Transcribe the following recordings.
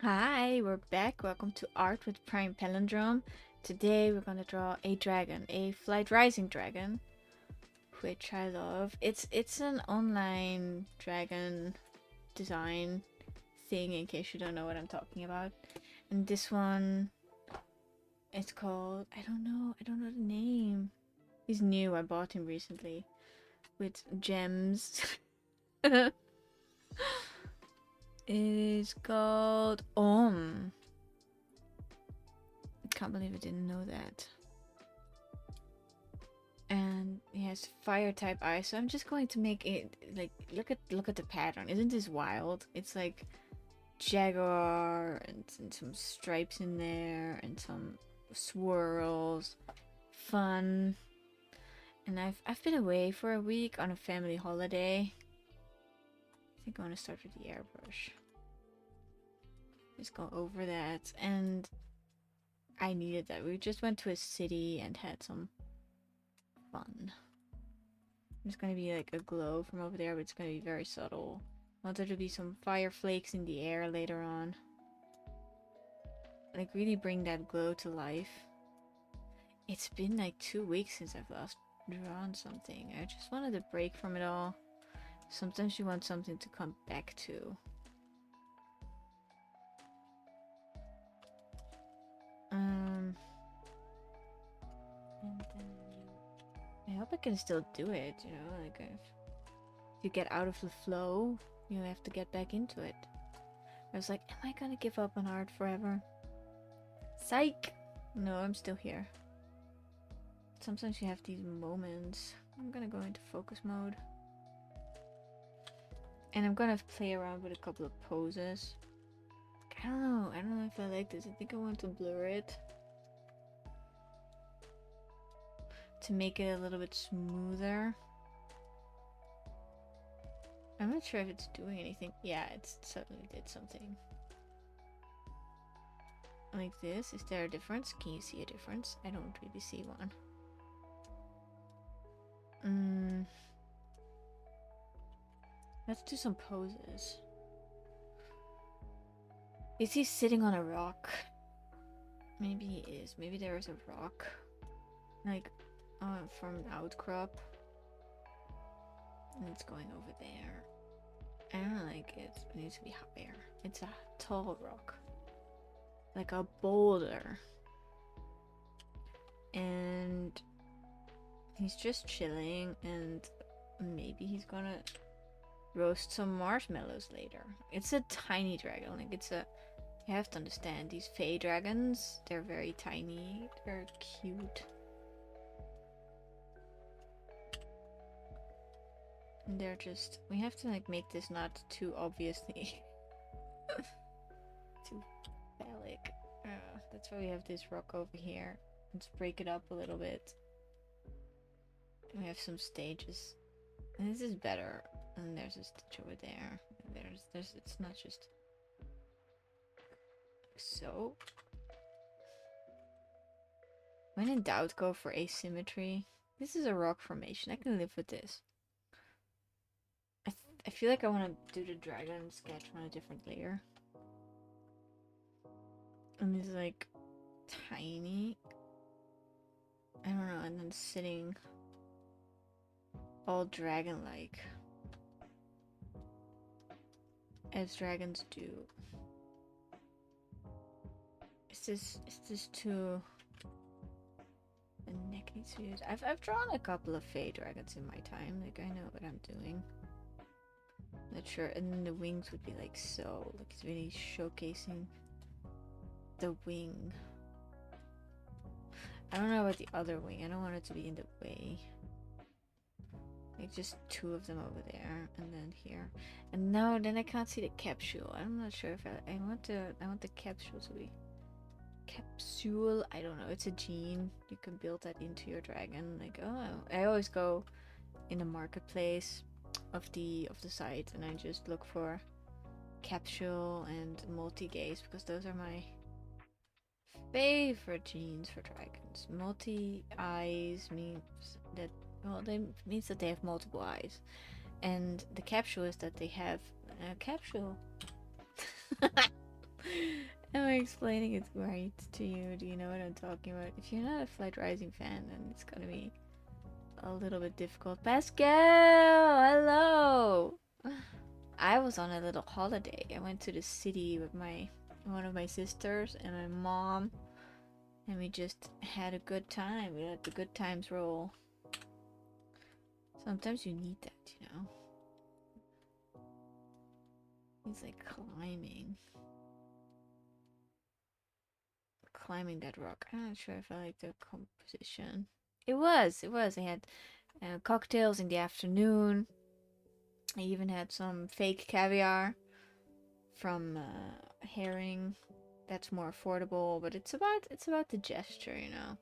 Hi, we're back. Welcome to Art with Prime Palindrome. Today we're gonna draw a dragon, a Flight Rising dragon, which I love. It's an online dragon design thing in case you don't know what I'm talking about. And this one it's called I don't know the name. He's new, I bought him recently. With gems. It is called I can't believe I didn't know that. And he has fire type eyes, so I'm just going to make it like look at the pattern. Isn't this wild? It's like jaguar and some stripes in there and some swirls. Fun. And I've been away for a week on a family holiday. I think I want to start with the airbrush. Just go over that, and I needed that. We just went to a city and had some fun. There's gonna be like a glow from over there, but it's gonna be very subtle. I want there to be some fire flakes in the air later on. Like really bring that glow to life. It's been like 2 weeks since I've last drawn something. I just wanted a break from it all. Sometimes you want something to come back to. And then I hope I can still do it, you know, like if you get out of the flow, you have to get back into it. I was like, am I gonna give up on art forever? Psych! No, I'm still here. Sometimes you have these moments. I'm gonna go into focus mode. And I'm gonna play around with a couple of poses. I don't know if I like this. I think I want to blur it. To make it a little bit smoother. I'm not sure if it's doing anything. Yeah, it certainly did something. Like this. Is there a difference? Can you see a difference? I don't really see one. Let's do some poses. Is he sitting on a rock? Maybe he is. Maybe there is a rock. Like, from an outcrop. And it's going over there. I don't like it. It needs to be higher. It's a tall rock. Like a boulder. And he's just chilling, and maybe he's gonna roast some marshmallows later. It's a tiny dragon. Like you have to understand, these fey dragons, they're very tiny. They're cute. And they're just, we have to like make this not too obviously too phallic. That's why we have this rock over here. Let's break it up a little bit. We have some stages. And this is better. And there's a stitch over there. There's it's not just so. When in doubt, go for asymmetry. This is a rock formation. I can live with this. I feel like I want to do the dragon sketch on a different layer. And it's like tiny. I don't know, and then sitting all dragon-like. As dragons do. Is this too... The neck needs to be used. I've drawn a couple of fey dragons in my time. Like, I know what I'm doing. Not sure. And then the wings would be like so. Like, it's really showcasing the wing. I don't know about the other wing. I don't want it to be in the way. Like just two of them over there, and then here. And no, then I can't see the capsule. I'm not sure if I want the capsule to be capsule. I don't know. It's a gene. You can build that into your dragon. Like, oh, I always go in the marketplace of the site, and I just look for capsule and multi-gaze because those are my favorite genes for dragons. Multi-eyes means that, well, they means that they have multiple eyes, and the capsule is that they have a capsule. explaining it right to you, do you know what I'm talking about? If you're not a Flight Rising fan, then it's gonna be a little bit difficult. Pascal, hello. I was on a little holiday. I went to the city with one of my sisters and my mom, and we just had a good time. We let the good times roll. Sometimes you need that, you know. He's like climbing that rock. I'm not sure if I like the composition. It was. I had cocktails in the afternoon. I even had some fake caviar from herring. That's more affordable, but it's about the gesture, you know.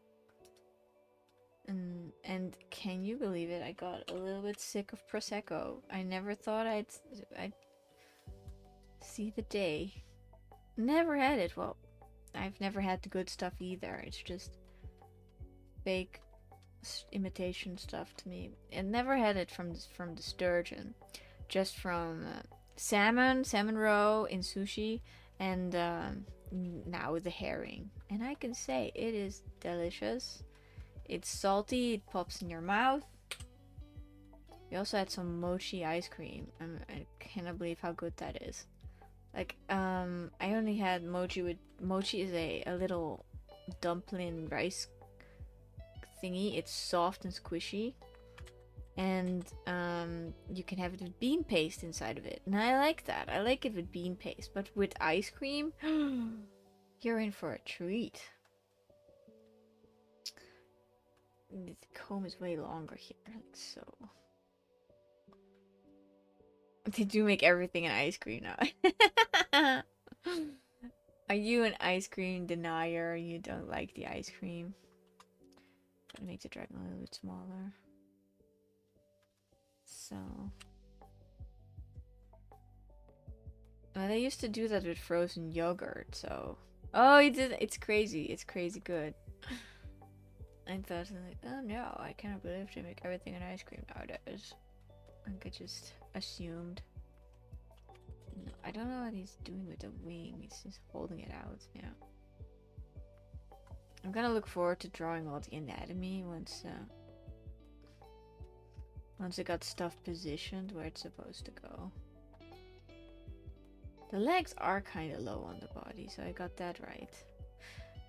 And can you believe it? I got a little bit sick of prosecco. I never thought I'd see the day. Never had it. Well, I've never had the good stuff either. It's just fake imitation stuff to me. And never had it from the sturgeon, just from salmon roe in sushi, and now the herring. And I can say it is delicious. It's salty. It pops in your mouth. We also had some mochi ice cream. I cannot believe how good that is. Like, I only had mochi with... Mochi is a little dumpling rice thingy. It's soft and squishy. And, you can have it with bean paste inside of it. And I like that. I like it with bean paste. But with ice cream, you're in for a treat. The comb is way longer here, like so. They do make everything an ice cream now. Are you an ice cream denier? You don't like the ice cream? Gotta make the dragon a little bit smaller. So. Well, they used to do that with frozen yogurt, so. Oh, you did. It's crazy. It's crazy good. I thought, like, oh no, I cannot believe they make everything an ice cream nowadays. Like, I just assumed. No, I don't know what he's doing with the wing. He's just holding it out. Yeah. I'm gonna look forward to drawing all the anatomy once I got stuff positioned where it's supposed to go. The legs are kind of low on the body, so I got that right.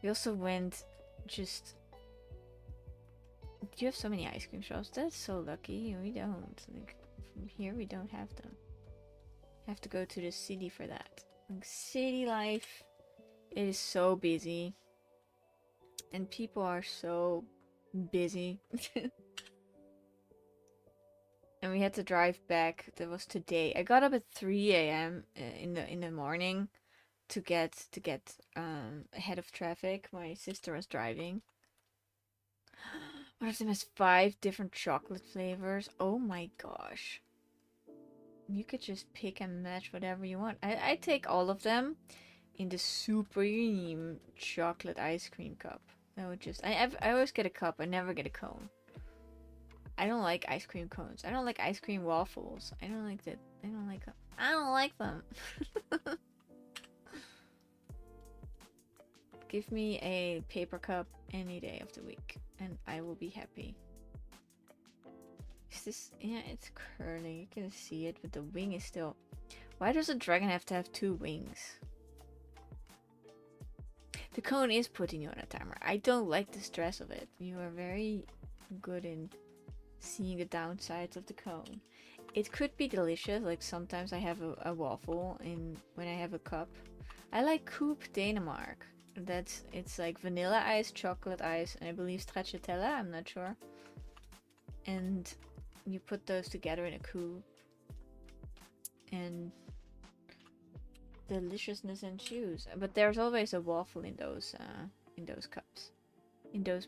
We also went just... You have so many ice cream shops. That's so lucky. We don't. Like, from here we don't have them. Have to go to the city for that. Like, city life, it is so busy. And people are so busy. And we had to drive back. That was today. I got up at 3 a.m. In the morning to get ahead of traffic. My sister was driving. One of them has 5 different chocolate flavors. Oh my gosh. You could just pick and match whatever you want. I take all of them in the supreme chocolate ice cream cup. That would just... I always get a cup. I never get a cone. I don't like ice cream cones. I don't like ice cream waffles. I don't like that. I don't like them. I don't like them. Give me a paper cup any day of the week and I will be happy. Is this... Yeah, it's curling. You can see it, but the wing is still... Why does a dragon have to have 2 wings? The cone is putting you on a timer. I don't like the stress of it. You are very good in seeing the downsides of the cone. It could be delicious. Like, sometimes I have a waffle when I have a cup. I like Coupe Denemark. It's like vanilla ice, chocolate ice, and I believe stracciatella. I'm not sure. And you put those together in a coupe, and deliciousness ensues. But there's always a waffle in those cups, in those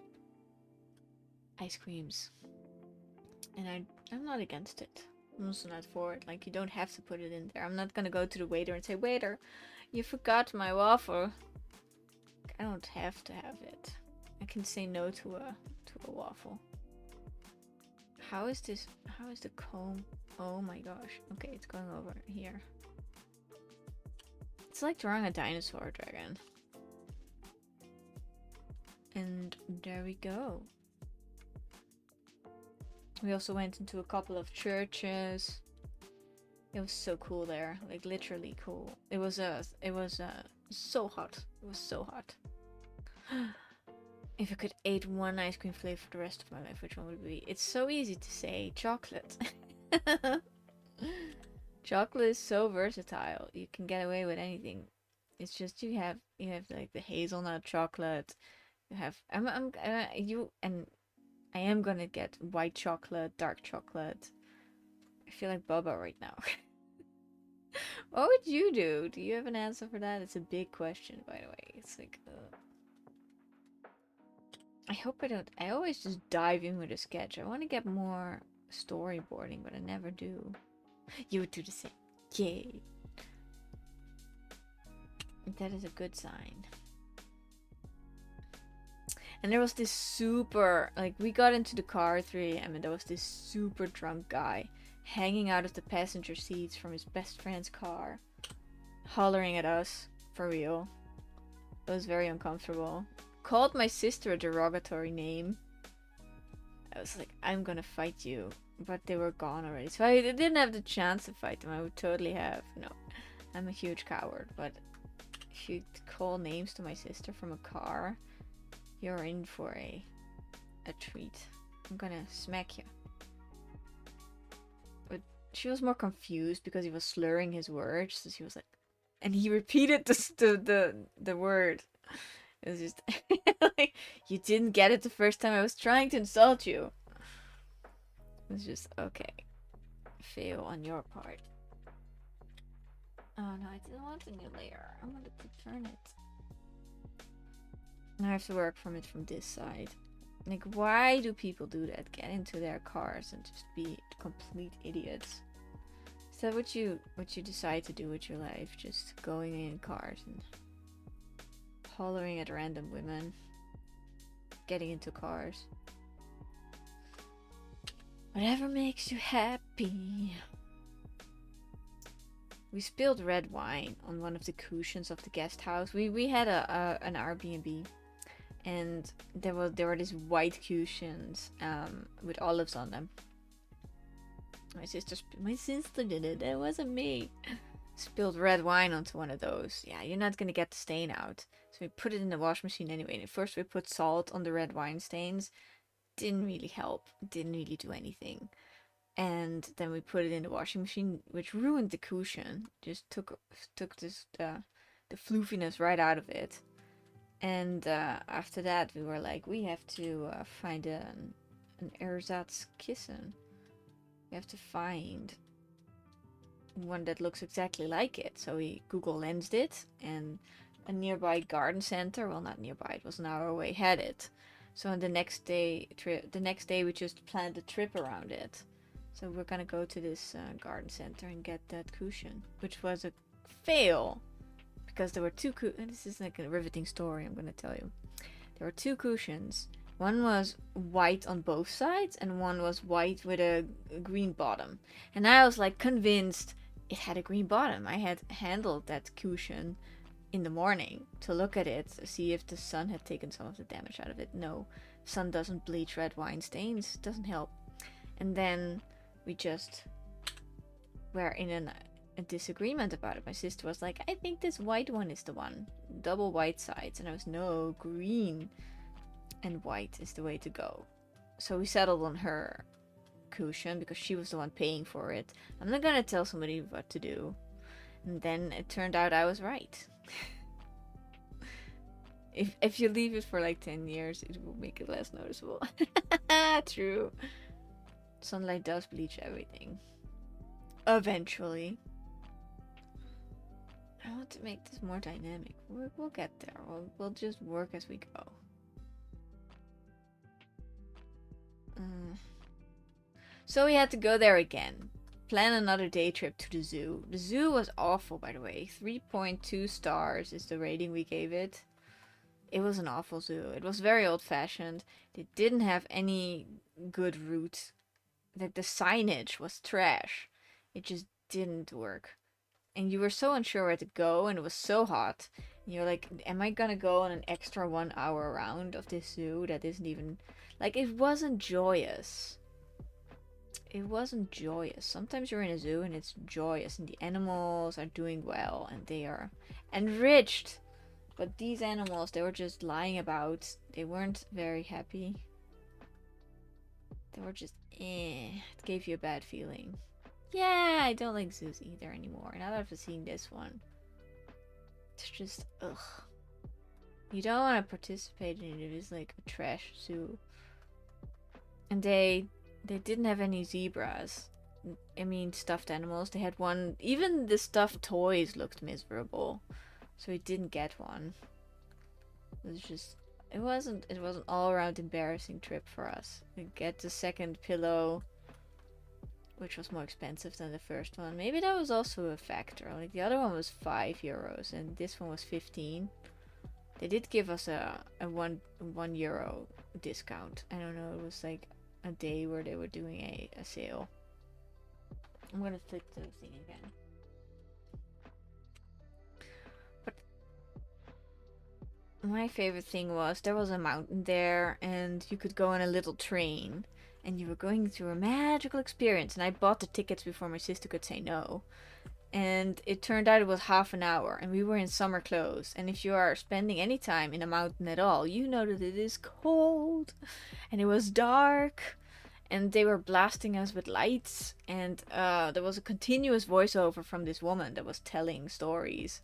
ice creams. And I'm not against it. I'm also not for it. Like, you don't have to put it in there. I'm not gonna go to the waiter and say, waiter, you forgot my waffle. I don't have to have it. I can say no to a waffle. How is this? How is the comb? Oh my gosh. Okay, it's going over here. It's like drawing a dinosaur dragon. And there we go. We also went into a couple of churches. It was so cool there, like literally cool. It was so hot. It was so hot. If I could eat one ice cream flavor for the rest of my life, which one would it be? It's so easy to say chocolate. Chocolate is so versatile. You can get away with anything. It's just you have like the hazelnut chocolate. You have you and I am gonna get white chocolate, dark chocolate. I feel like Bubba right now. What would you do? Do you have an answer for that? It's a big question, by the way. It's like, I hope I don't. I always just dive in with a sketch. I want to get more storyboarding, but I never do. You would do the same. Yay. That is a good sign. And there was this super, like, we got into the car at 3 a.m. and there was this super drunk guy hanging out of the passenger seats from his best friend's car, hollering at us, for real. It was very uncomfortable. Called my sister a derogatory name. I was like, I'm gonna fight you. But they were gone already. So I didn't have the chance to fight them. I would totally have. No, I'm a huge coward. But if you call names to my sister from a car, you're in for a treat. I'm gonna smack you. But she was more confused because he was slurring his words. So she was like, and he repeated the word. It was just like, you didn't get it the first time I was trying to insult you. It was just, okay. Fail on your part. Oh no, I didn't want a new layer. I wanted to turn it. Now I have to work from it from this side. Like, why do people do that? Get into their cars and just be complete idiots. Is that what you decide to do with your life? Just going in cars and hollering at random women, getting into cars. Whatever makes you happy. We spilled red wine on one of the cushions of the guest house. We had an Airbnb, and there were these white cushions with olives on them. My sister did it. It wasn't me. Spilled red wine onto one of those. Yeah, you're not gonna get the stain out. So we put it in the washing machine anyway. And first we put salt on the red wine stains. Didn't really help. Didn't really do anything. And then we put it in the washing machine, which ruined the cushion. Just took this the floofiness right out of it. And after that, we were like, we have to find an Ersatz-Kissen. We have to find one that looks exactly like it. So we Google Lensed it, and a nearby garden center, well, not nearby, it was an hour away, had it. So on the next day we just planned a trip around it. So we're gonna go to this garden center and get that cushion, which was a fail because there were two and this is like a riveting story I'm gonna tell you. There were two cushions. One was white on both sides and one was white with a green bottom. And I was like convinced it had a green bottom. I had handled that cushion in the morning to look at it, to see if the sun had taken some of the damage out of it. No, sun doesn't bleach red wine stains, doesn't help. And then we just were in a disagreement about it. My sister was like, I think this white one is the one, double white sides, and I was, no, green and white is the way to go. So we settled on her cushion because she was the one paying for it. I'm not gonna tell somebody what to do. And then it turned out I was right. If you leave it for like 10 years, it will make it less noticeable. True. Sunlight does bleach everything. Eventually. I want to make this more dynamic. We'll get there. We'll just work as we go. So we had to go there again. Plan another day trip to the zoo. The zoo was awful, by the way. 3.2 stars is the rating we gave it. It was an awful zoo. It was very old-fashioned. They didn't have any good routes. Like, the signage was trash. It just didn't work. And you were so unsure where to go, and it was so hot. You're like, am I gonna go on an extra 1 hour round of this zoo that isn't even like it wasn't joyous. It wasn't joyous. Sometimes you're in a zoo and it's joyous and the animals are doing well and they are enriched. But these animals, they were just lying about. They weren't very happy. They were just It gave you a bad feeling. Yeah, I don't like zoos either anymore. Now that I've seen this one. It's just ugh. You don't want to participate in it. It's like a trash zoo. And they didn't have any zebras. I mean, stuffed animals. They had one. Even the stuffed toys looked miserable, so we didn't get one. It was just. It wasn't all around embarrassing trip for us. We get the second pillow, which was more expensive than the first one. Maybe that was also a factor. Like the other one was €5 and this one was 15. They did give us a €1 discount. I don't know. It was like a day where they were doing a sale. I'm gonna flip the thing again. But my favorite thing was there was a mountain there and you could go on a little train and you were going through a magical experience, and I bought the tickets before my sister could say no. And it turned out it was half an hour and we were in summer clothes, and if you are spending any time in a mountain at all, you know that it is cold and it was dark and they were blasting us with lights, and there was a continuous voiceover from this woman that was telling stories.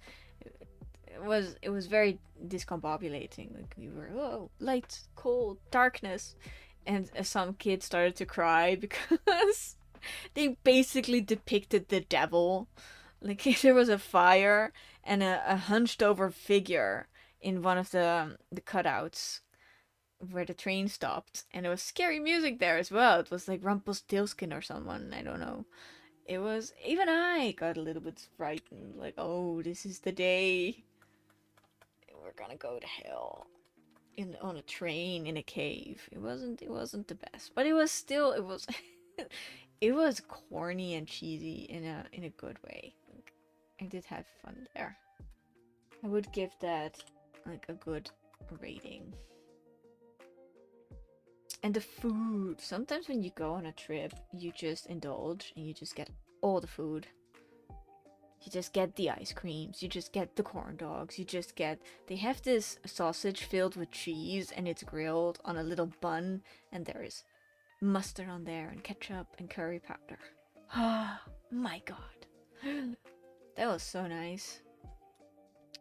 It was very discombobulating. Like we were, oh, light, cold, darkness, and some kid started to cry because they basically depicted the devil. Like there was a fire and a hunched over figure in one of the cutouts where the train stopped, and there was scary music there as well. It was like Rumpelstiltskin or someone, I don't know. It was, even I got a little bit frightened, like, oh, this is the day we're gonna go to hell on a train in a cave. It wasn't the best, but it was still, it was it was corny and cheesy in a good way. Like, I did have fun there. I would give that like a good rating. And the food. Sometimes when you go on a trip, you just indulge and you just get all the food. You just get the ice creams, you just get the corn dogs, you just get... They have this sausage filled with cheese and it's grilled on a little bun, and there is mustard on there and ketchup and curry powder. Ah, my god. That was so nice.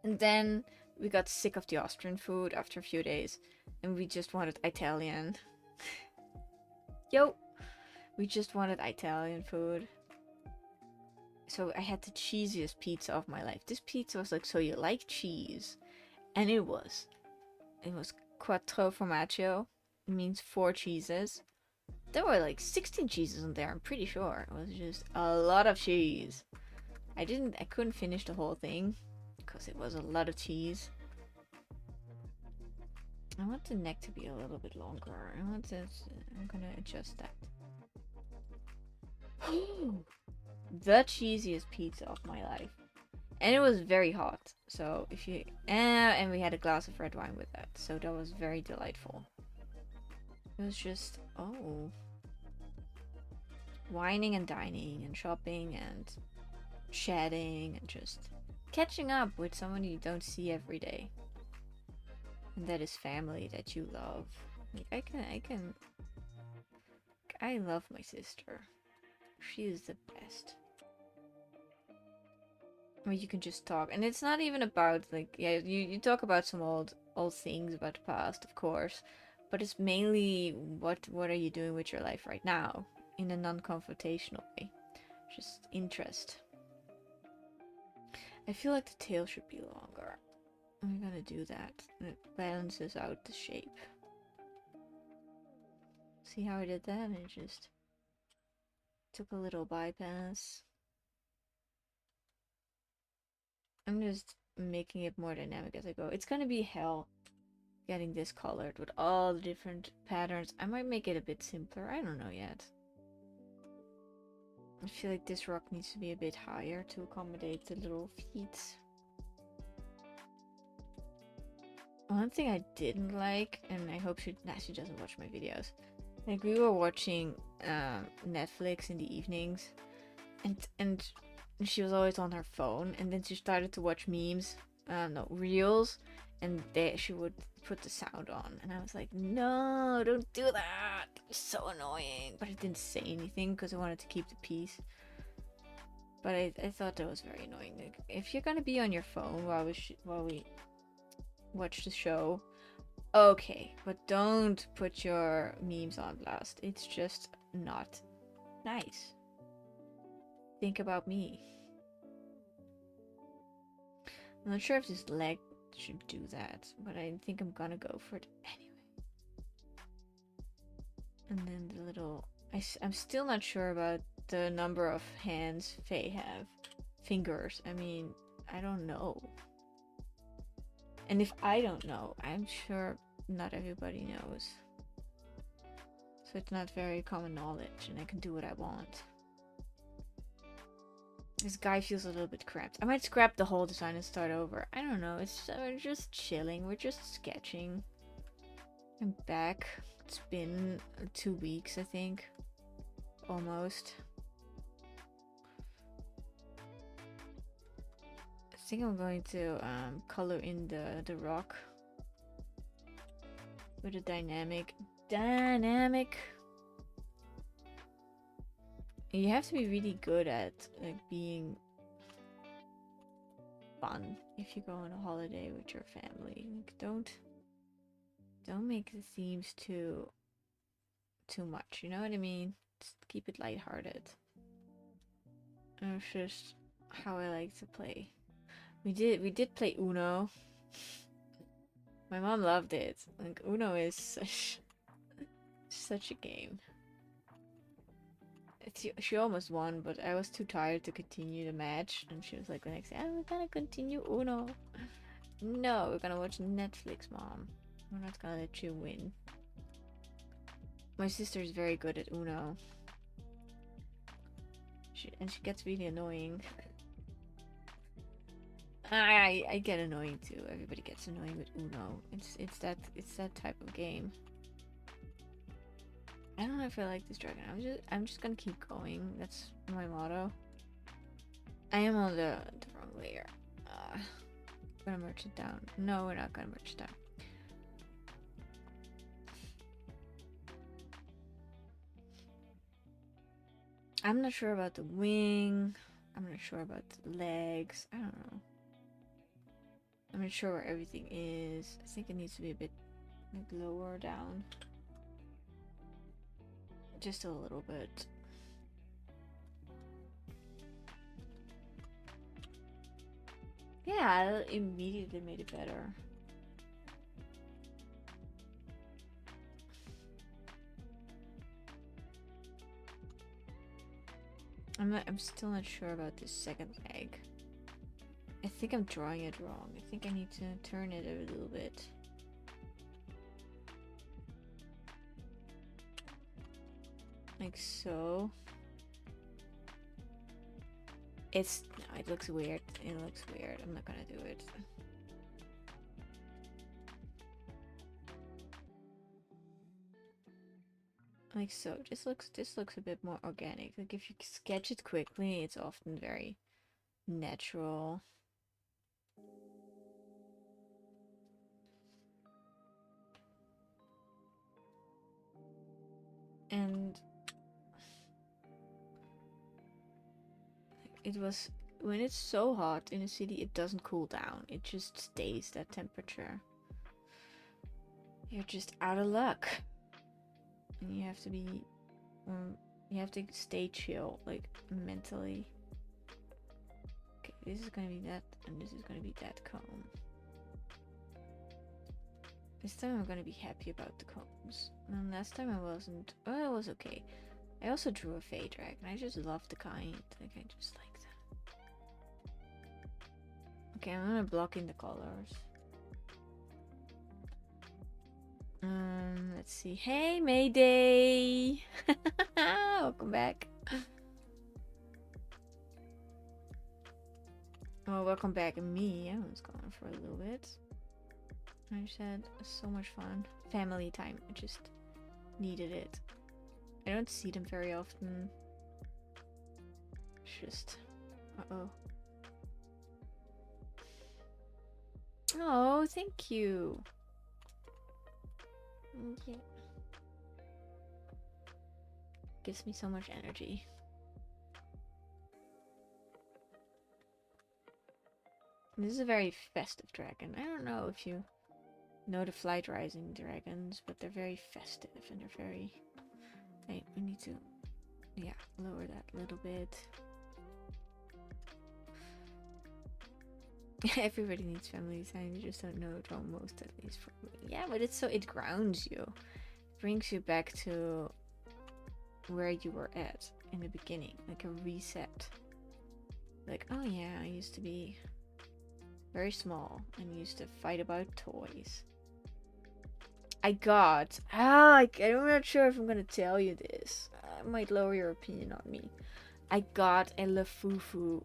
And then we got sick of the Austrian food after a few days and we just wanted Italian. Yo! We just wanted Italian food. So I had the cheesiest pizza of my life. This pizza was like, so you like cheese? And it was quattro formaggio. It means 4 cheeses. There were like 16 cheeses in there, I'm pretty sure. It was just a lot of cheese. I couldn't finish the whole thing because it was a lot of cheese. I want the neck to be a little bit longer. I'm gonna adjust that. The cheesiest pizza of my life. And it was very hot. So if you... and we had a glass of red wine with that. So that was very delightful. It was just... oh. Wining and dining and shopping and chatting and just catching up with someone you don't see every day. And that is family that you love. Like I love my sister. She is the best. Where you can just talk, and it's not even about like, yeah, you talk about some old things about the past, of course, but it's mainly what are you doing with your life right now in a non-confrontational way, just interest. I feel like the tail should be longer. I'm gonna do that, and it balances out the shape. See how I did that? And it just took a little bypass. I'm just making it more dynamic as I go. It's gonna be hell getting this colored with all the different patterns. I might make it a bit simpler. I don't know yet. I feel like this rock needs to be a bit higher to accommodate the little feet. one thing I didn't like, and I hope she doesn't watch my videos. Like we were watching Netflix in the evenings, and she was always on her phone, and then she started to watch memes, no reels, and she would put the sound on, and I was like, no, don't do that. It's so annoying. But I didn't say anything because I wanted to keep the peace. But I thought that was very annoying. Like, if you're gonna be on your phone while we watch the show, okay, but don't put your memes on blast. It's just not nice. Think about me. I'm not sure if this leg should do that, but I think I'm gonna go for it anyway. And then the little... I'm still not sure about the number of hands Faye have. Fingers. I mean, I don't know. And if I don't know, I'm sure not everybody knows. So it's not very common knowledge, and I can do what I want. This guy feels a little bit cramped. I might scrap the whole design and start over. I don't know. We're just chilling. We're just sketching. I'm back. It's been 2 weeks, I think. Almost. I think I'm going to color in the rock with a dynamic. You have to be really good at like being fun if you go on a holiday with your family. Like, don't make the themes too much. You know what I mean? Just keep it lighthearted. And it's just how I like to play. We did play Uno. My mom loved it. Like, Uno is such a game. She almost won, but I was too tired to continue the match, and she was like the next day, we're gonna continue Uno. No, we're gonna watch Netflix, Mom. We're not gonna let you win. My sister is very good at Uno. She gets really annoying. I get annoying too. Everybody gets annoying with Uno. It's that type of game. I don't know if I like this dragon. I'm just gonna keep going. That's my motto. I am on the wrong layer. We're gonna merge it down. No, we're not gonna merge it down. I'm not sure about the wing. I'm not sure about the legs. I don't know. I'm not sure where everything is. I think it needs to be a bit like lower down. Just a little bit. Yeah, I immediately made it better. I'm still not sure about this second leg. I think I'm drawing it wrong. I think I need to turn it a little bit. Like so. It looks weird. It looks weird. I'm not gonna do it. Like so. This looks a bit more organic. Like if you sketch it quickly, it's often very natural. And it was when it's so hot in a city, it doesn't cool down. It just stays that temperature. You're just out of luck. And you have to be you have to stay chill, like mentally. Okay, this is gonna be that, and this is gonna be that comb. This time I'm gonna be happy about the combs. And last time I wasn't. Oh, it was okay. I also drew a Fey dragon. I just love the kind. Like, I just like that. Okay, I'm gonna block in the colors. Let's see. Hey, Mayday! Welcome back. Oh, welcome back. Me, I was gone for a little bit. I just had so much fun. Family time. I just needed it. I don't see them very often. It's just... Uh-oh. Oh, thank you. Yeah. Gives me so much energy. This is a very festive dragon. I don't know if you know the Flight Rising dragons, but they're very festive and they're very... Hey, we need to... Yeah, lower that a little bit. Everybody needs family time, you just don't know it almost, at least for me. Yeah, but it's so... It grounds you. It brings you back to where you were at in the beginning. Like a reset. Like, oh yeah, I used to be very small and used to fight about toys. I'm not sure if I'm gonna tell you this. I might lower your opinion on me. I got a Lafufu.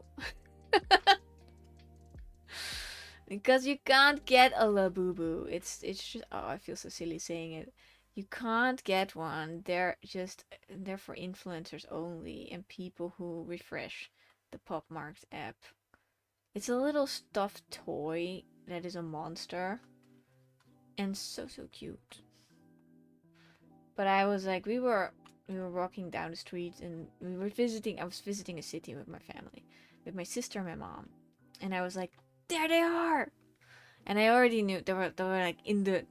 Because you can't get a Labubu. It's just, oh, I feel so silly saying it. You can't get one. They're for influencers only and people who refresh the PopMarked app. It's a little stuffed toy that is a monster. And so cute. But I was like, we were walking down the street and I was visiting a city with my family. With my sister and my mom. And I was like, there they are! And I already knew they were like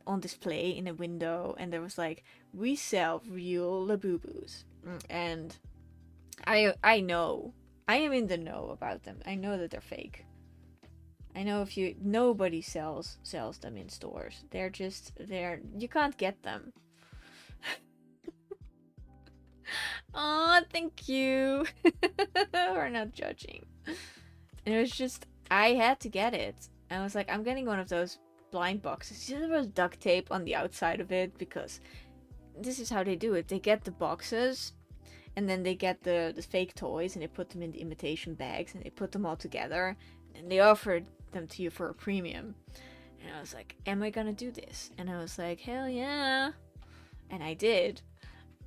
on display in a window, and there was like, we sell real Labubus. And I know. I am in the know about them. I know that they're fake. I know nobody sells them in stores. They're you can't get them. Oh, thank you. We're not judging. And it was just, I had to get it. I was like, I'm getting one of those blind boxes. There was duct tape on the outside of it because this is how they do it. They get the boxes and then they get the fake toys and they put them in the imitation bags and they put them all together and they offered them to you for a premium. And I was like, am I gonna do this? And I was like, hell yeah. And I did.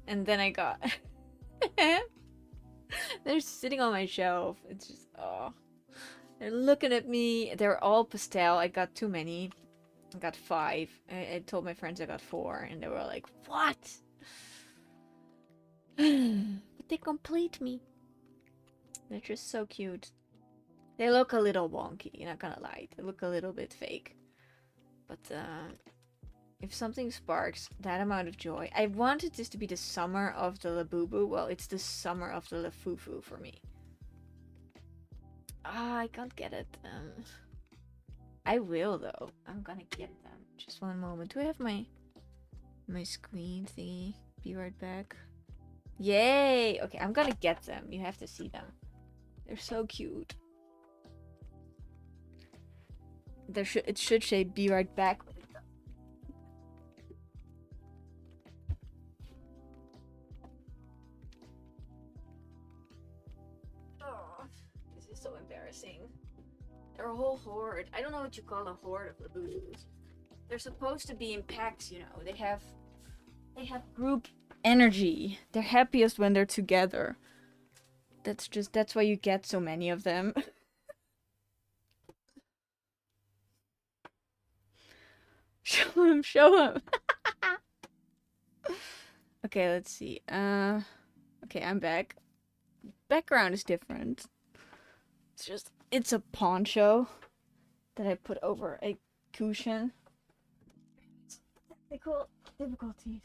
And then I got... They're sitting on my shelf. It's just, oh. They're looking at me. They're all pastel. I got too many. I got 5. I told my friends I got 4. And they were like, what? But they complete me. They're just so cute. They look a little wonky, not gonna lie. They look a little bit fake. But if something sparks that amount of joy... I wanted this to be the summer of the Labubu. Well, it's the summer of the Lafufu for me. Ah, I can't get it. I will though. I'm gonna get them. Just one moment. Do I have my screen thingy? Be right back. Yay! Okay, I'm gonna get them. You have to see them. They're so cute. It should say be right back. Oh, this is so embarrassing. They're a whole horde. I don't know what you call a horde of Labubus. They're supposed to be in packs, you know. They have group energy. They're happiest when they're together. That's why you get so many of them. Show him. Okay, let's see. Okay, I'm back. Background is different. It's a poncho that I put over a cushion. Technical difficulties.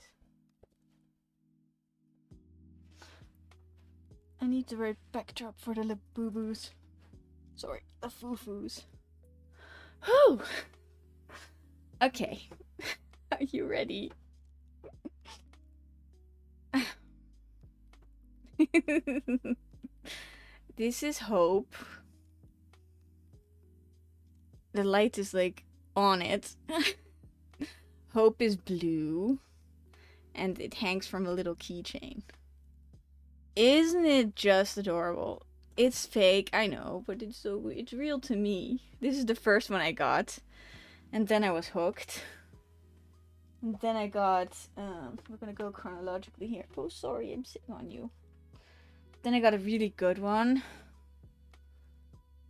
I need the right backdrop for the Labubus. Sorry, the Fufus. Whew! Okay. Are you ready? This is Hope. The light is like on it. Hope is blue. And it hangs from a little keychain. Isn't it just adorable? It's fake, I know, but it's real to me. This is the first one I got. And then I was hooked. And then I got, we're gonna go chronologically here. Oh, sorry, I'm sitting on you. Then I got a really good one.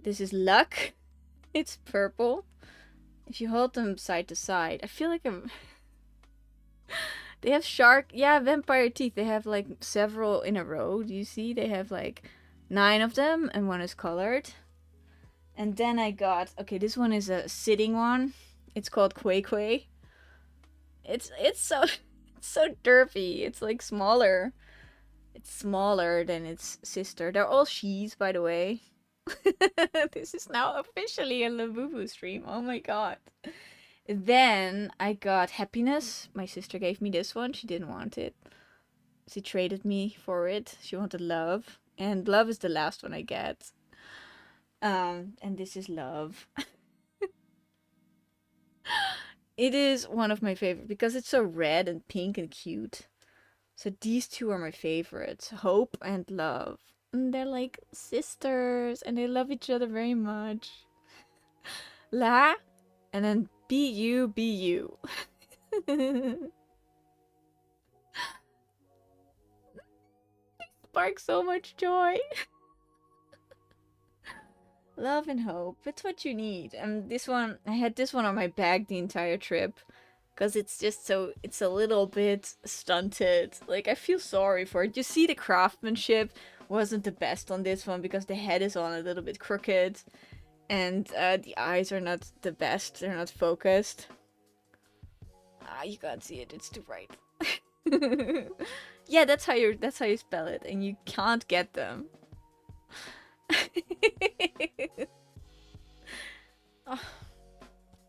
This is Luck. It's purple. If you hold them side to side, I feel like I'm... They have vampire teeth. They have like several in a row. Do you see? They have like 9 of them and one is colored. And then I got, okay, this one is a sitting one. It's called Quay Quay. It's so it's so derpy. It's like smaller. It's smaller than its sister. They're all she's, by the way. This is now officially a Labubu stream. Oh my god. Then I got Happiness. My sister gave me this one. She didn't want it. She traded me for it. She wanted Love. And Love is the last one I get. And this is Love. It is one of my favorites because it's so red and pink and cute. So these two are my favorites. Hope and Love. And they're like sisters and they love each other very much. La, and then be you, be you. Spark so much joy. Love and hope. It's what you need. And this one, I had this one on my bag the entire trip. Because it's just so, it's a little bit stunted. Like, I feel sorry for it. You see the craftsmanship wasn't the best on this one because the head is on a little bit crooked. And the eyes are not the best. They're not focused. Ah, you can't see it. It's too bright. Yeah, that's how you spell it. And you can't get them. Oh.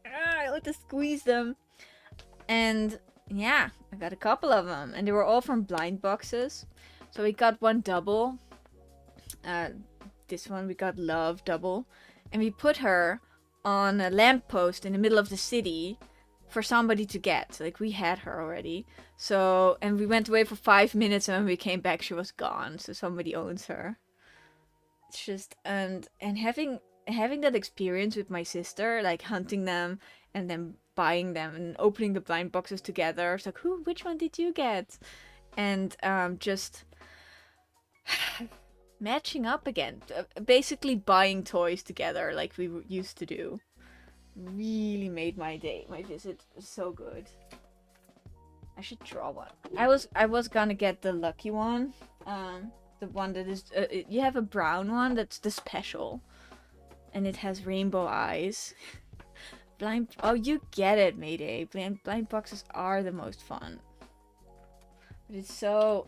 I like to squeeze them. And yeah, I got a couple of them. And they were all from blind boxes. So we got one double. This one we got Love double. And we put her on a lamppost in the middle of the city for somebody to get. Like, we had her already. So, and we went away for 5 minutes, and when we came back, she was gone. So somebody owns her. It's just, and having that experience with my sister, like hunting them and then buying them and opening the blind boxes together. It's like, which one did you get? And just matching up again. Basically buying toys together like we used to do. Really made my day. My visit was so good. I should draw one. I was gonna get the lucky one. The one that is... you have a brown one that's the special. And it has rainbow eyes. Blind... Oh, you get it, Mayday. Blind boxes are the most fun. But it's so...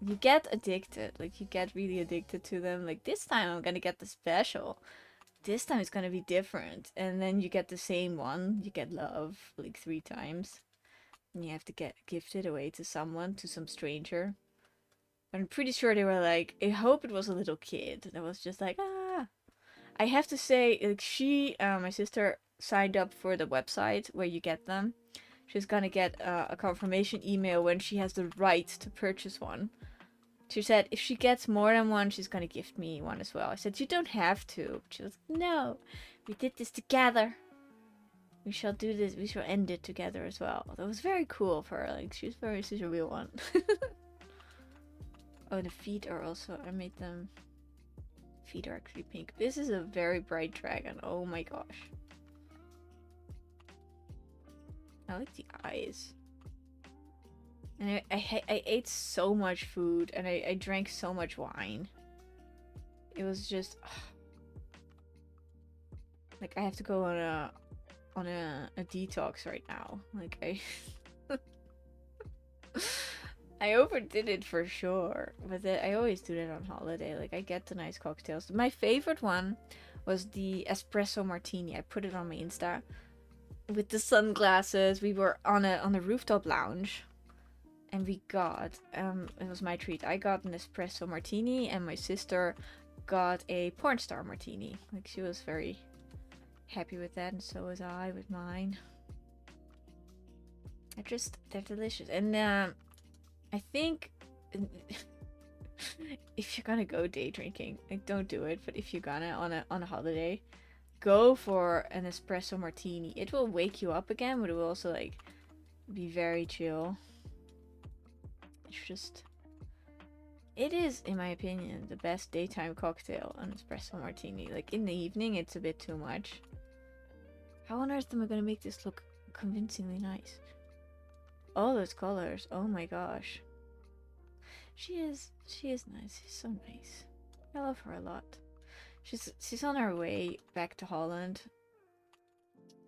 you get addicted. Like, you get really addicted to them. Like, this time I'm gonna get the special. This time it's gonna be different. And then you get the same one. You get Love, like 3 times. And you have to gift it away to someone, to some stranger. I'm pretty sure they were like, I hope it was a little kid that was just like, ah. I have to say, like, my sister signed up for the website where you get them. She's gonna get a confirmation email when she has the right to purchase one. She said if she gets more than one, she's gonna gift me one as well. I said, you don't have to. She was, no, we did this together. We shall do this. We shall end it together as well. That was very cool of her. Like, she's a real one. Oh, the feet are also, I made them, feet are actually pink. This is a very bright dragon. Oh my gosh. I like the eyes. And I ate so much food and I drank so much wine. It was just, like, I have to go on a detox right now. Like, I overdid it for sure, but I always do that on holiday. Like, I get the nice cocktails. My favorite one was the espresso martini. I put it on my Insta with the sunglasses. We were on a rooftop lounge, and we got it was my treat. I got an espresso martini, and my sister got a porn star martini. Like, she was very happy with that, and so was I with mine. They're delicious, and I think if you're gonna go day drinking, like, don't do it. But if you're gonna on a holiday, go for an espresso martini. It will wake you up again, but it will also like be very chill. It's just, it is, in my opinion, the best daytime cocktail, an espresso martini. Like in the evening, it's a bit too much. How on earth am I gonna make this look convincingly nice? All those colors, oh my gosh. She is nice. She's so nice. I love her a lot. She's on her way back to Holland.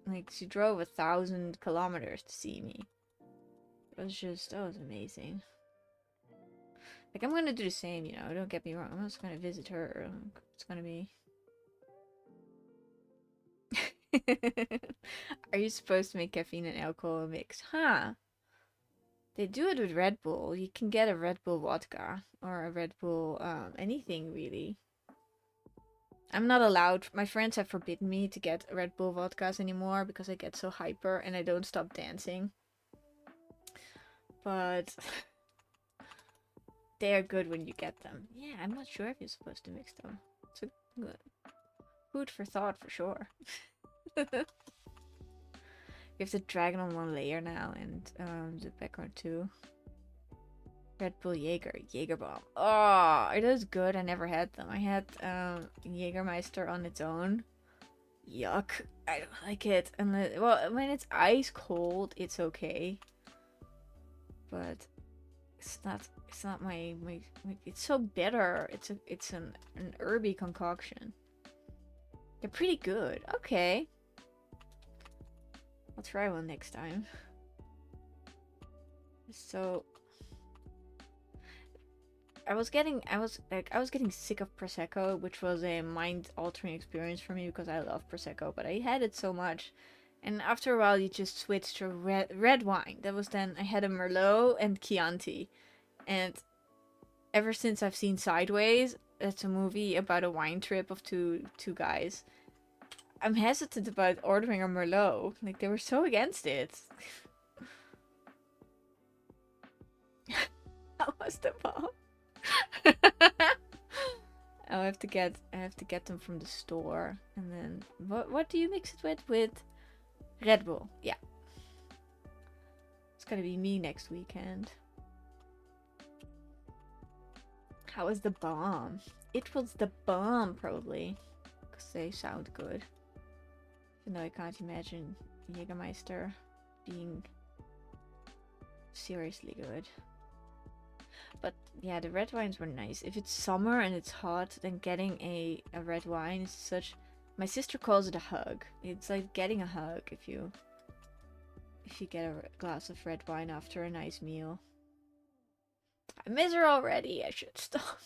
Like, she drove 1,000 kilometers to see me. It was just, that was amazing. Like, I'm gonna do the same, you know, don't get me wrong. I'm just gonna visit her. It's gonna be... Are you supposed to make caffeine and alcohol mix? Huh. They do it with Red Bull. You can get a Red Bull vodka. Or a Red Bull, anything, really. I'm not allowed. My friends have forbidden me to get Red Bull vodkas anymore because I get so hyper and I don't stop dancing. But they are good when you get them. Yeah, I'm not sure if you're supposed to mix them. It's a good food for thought for sure. You have the dragon on one layer now and the background too. Red Bull Jaeger Bomb. Oh, it is good. I never had them. I had Jägermeister on its own. Yuck. I don't like it. Well, when it's ice cold, it's okay. But it's not my it's so bitter. It's an herby concoction. They're pretty good. Okay. I'll try one next time. So I was getting sick of Prosecco, which was a mind-altering experience for me because I love Prosecco, but I had it so much. And after a while, you just switch to red wine. That was then, I had a Merlot and Chianti. And ever since I've seen Sideways, it's a movie about a wine trip of two guys. I'm hesitant about ordering a Merlot. Like, they were so against it. How was the bomb? I have to get them from the store. And then what do you mix it with? With Red Bull. Yeah. It's gonna be me next weekend. How was the bomb? It was the bomb, probably. Because they sound good. Even though I can't imagine Jägermeister being seriously good. But yeah, the red wines were nice. If it's summer and it's hot, then getting a red wine is such... My sister calls it a hug. It's like getting a hug if you get a glass of red wine after a nice meal. I miss her already. I should stop.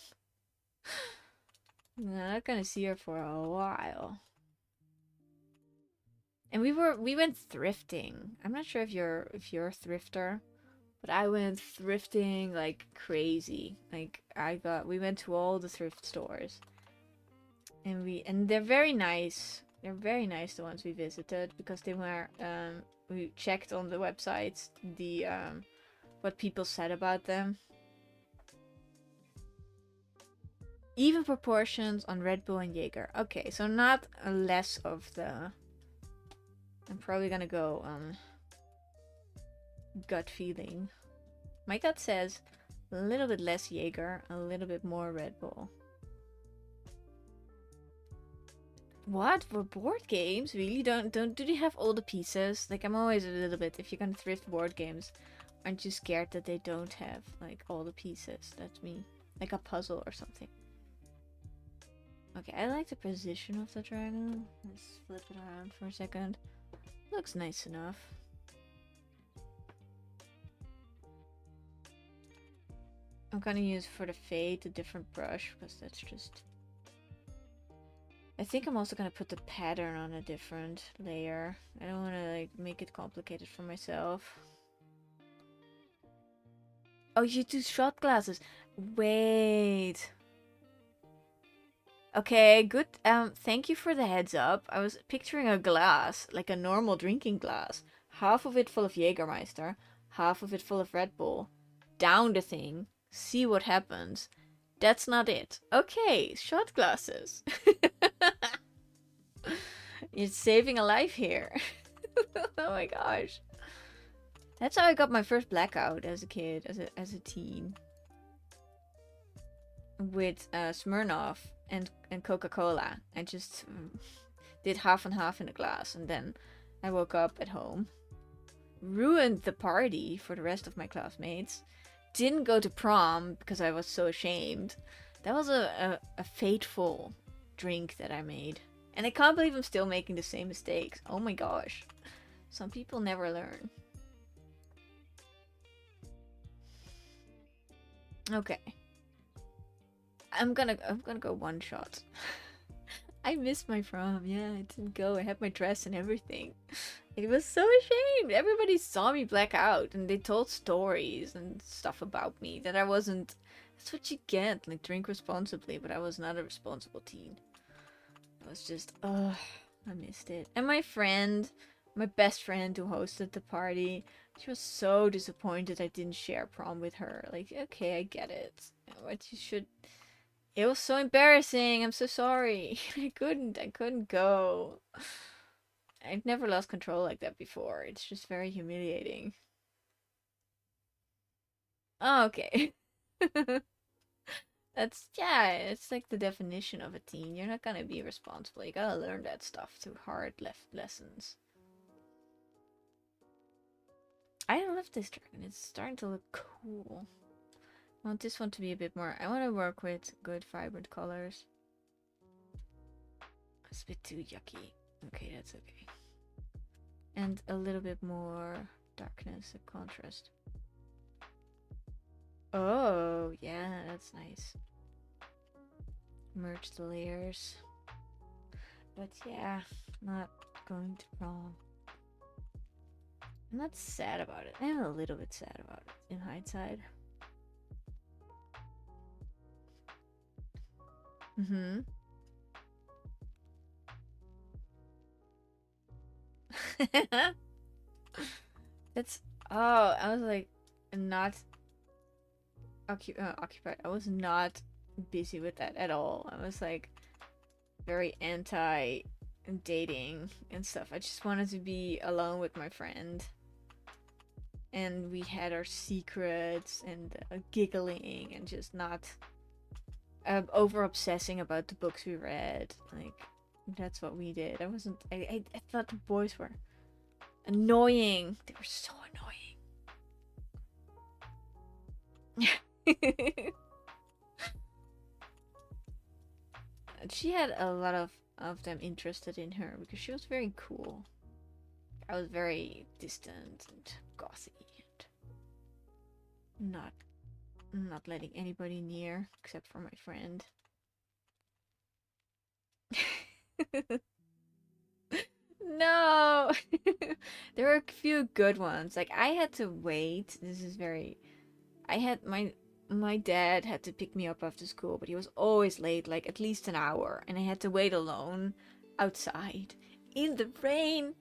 I'm not gonna see her for a while. And we went thrifting. I'm not sure if you're a thrifter, but I went thrifting like crazy. Like we went to all the thrift stores. And they're very nice. They're very nice, the ones we visited, because they were we checked on the websites the what people said about them. Even proportions on Red Bull and Jaeger. Okay, so not less of the... I'm probably gonna go gut feeling. My gut says a little bit less Jaeger, a little bit more Red Bull. What? For board games? Really? Do they have all the pieces? Like, I'm always a little bit, if you're gonna thrift board games, aren't you scared that they don't have like all the pieces? That's me. Like a puzzle or something. Okay, I like the position of the dragon. Let's flip it around for a second. Looks nice enough. I'm gonna use for the fade a different brush because that's just... I think I'm also gonna put the pattern on a different layer. I don't want to like make it complicated for myself. Oh, you do shot glasses. Wait. Okay, good. Thank you for the heads up. I was picturing a glass, like a normal drinking glass. Half of it full of Jägermeister, half of it full of Red Bull. Down the thing, see what happens. That's not it. Okay, shot glasses. You're saving a life here. Oh my gosh. That's how I got my first blackout as a kid, as a teen. With Smirnoff and Coca-Cola. I just did half and half in a glass, and then I woke up at home. Ruined the party for the rest of my classmates. Didn't go to prom because I was so ashamed. That was a fateful drink that I made. And I can't believe I'm still making the same mistakes. Oh my gosh. Some people never learn. Okay. I'm gonna go one shot. I missed my prom. Yeah, I didn't go. I had my dress and everything. I was so ashamed. Everybody saw me black out and they told stories and stuff about me that I wasn't. That's what you get. Like, drink responsibly, but I was not a responsible teen. I was just, ugh, I missed it. And my friend, my best friend who hosted the party, she was so disappointed I didn't share prom with her. Like, okay, I get it. But you should. It was so embarrassing. I'm so sorry. I couldn't go. I've never lost control like that before. It's just very humiliating. Oh, okay. That's, yeah, it's like the definition of a teen. You're not gonna be responsible. You gotta learn that stuff through hard lessons. I love this dragon. It's starting to look cool. I want this one to be a bit more. I want to work with good vibrant colors. It's a bit too yucky. Okay, that's okay. And a little bit more darkness and contrast. Oh, yeah, that's nice. Merge the layers. But yeah, not going to prom. I'm not sad about it. I'm a little bit sad about it in hindsight. Mm-hmm. That's, oh, I was like not occupied. I was not busy with that at all. I was like very anti dating and stuff. I just wanted to be alone with my friend. And we had our secrets and giggling and just not over obsessing about the books we read. Like, that's what we did. I thought the boys were annoying. They were so annoying. She had a lot of them interested in her because she was very cool. I was very distant and gothy and not letting anybody near except for my friend. No. There were a few good ones. Like, I had to wait. This is very, I had my dad had to pick me up after school, but he was always late, like at least an hour, and I had to wait alone outside in the rain.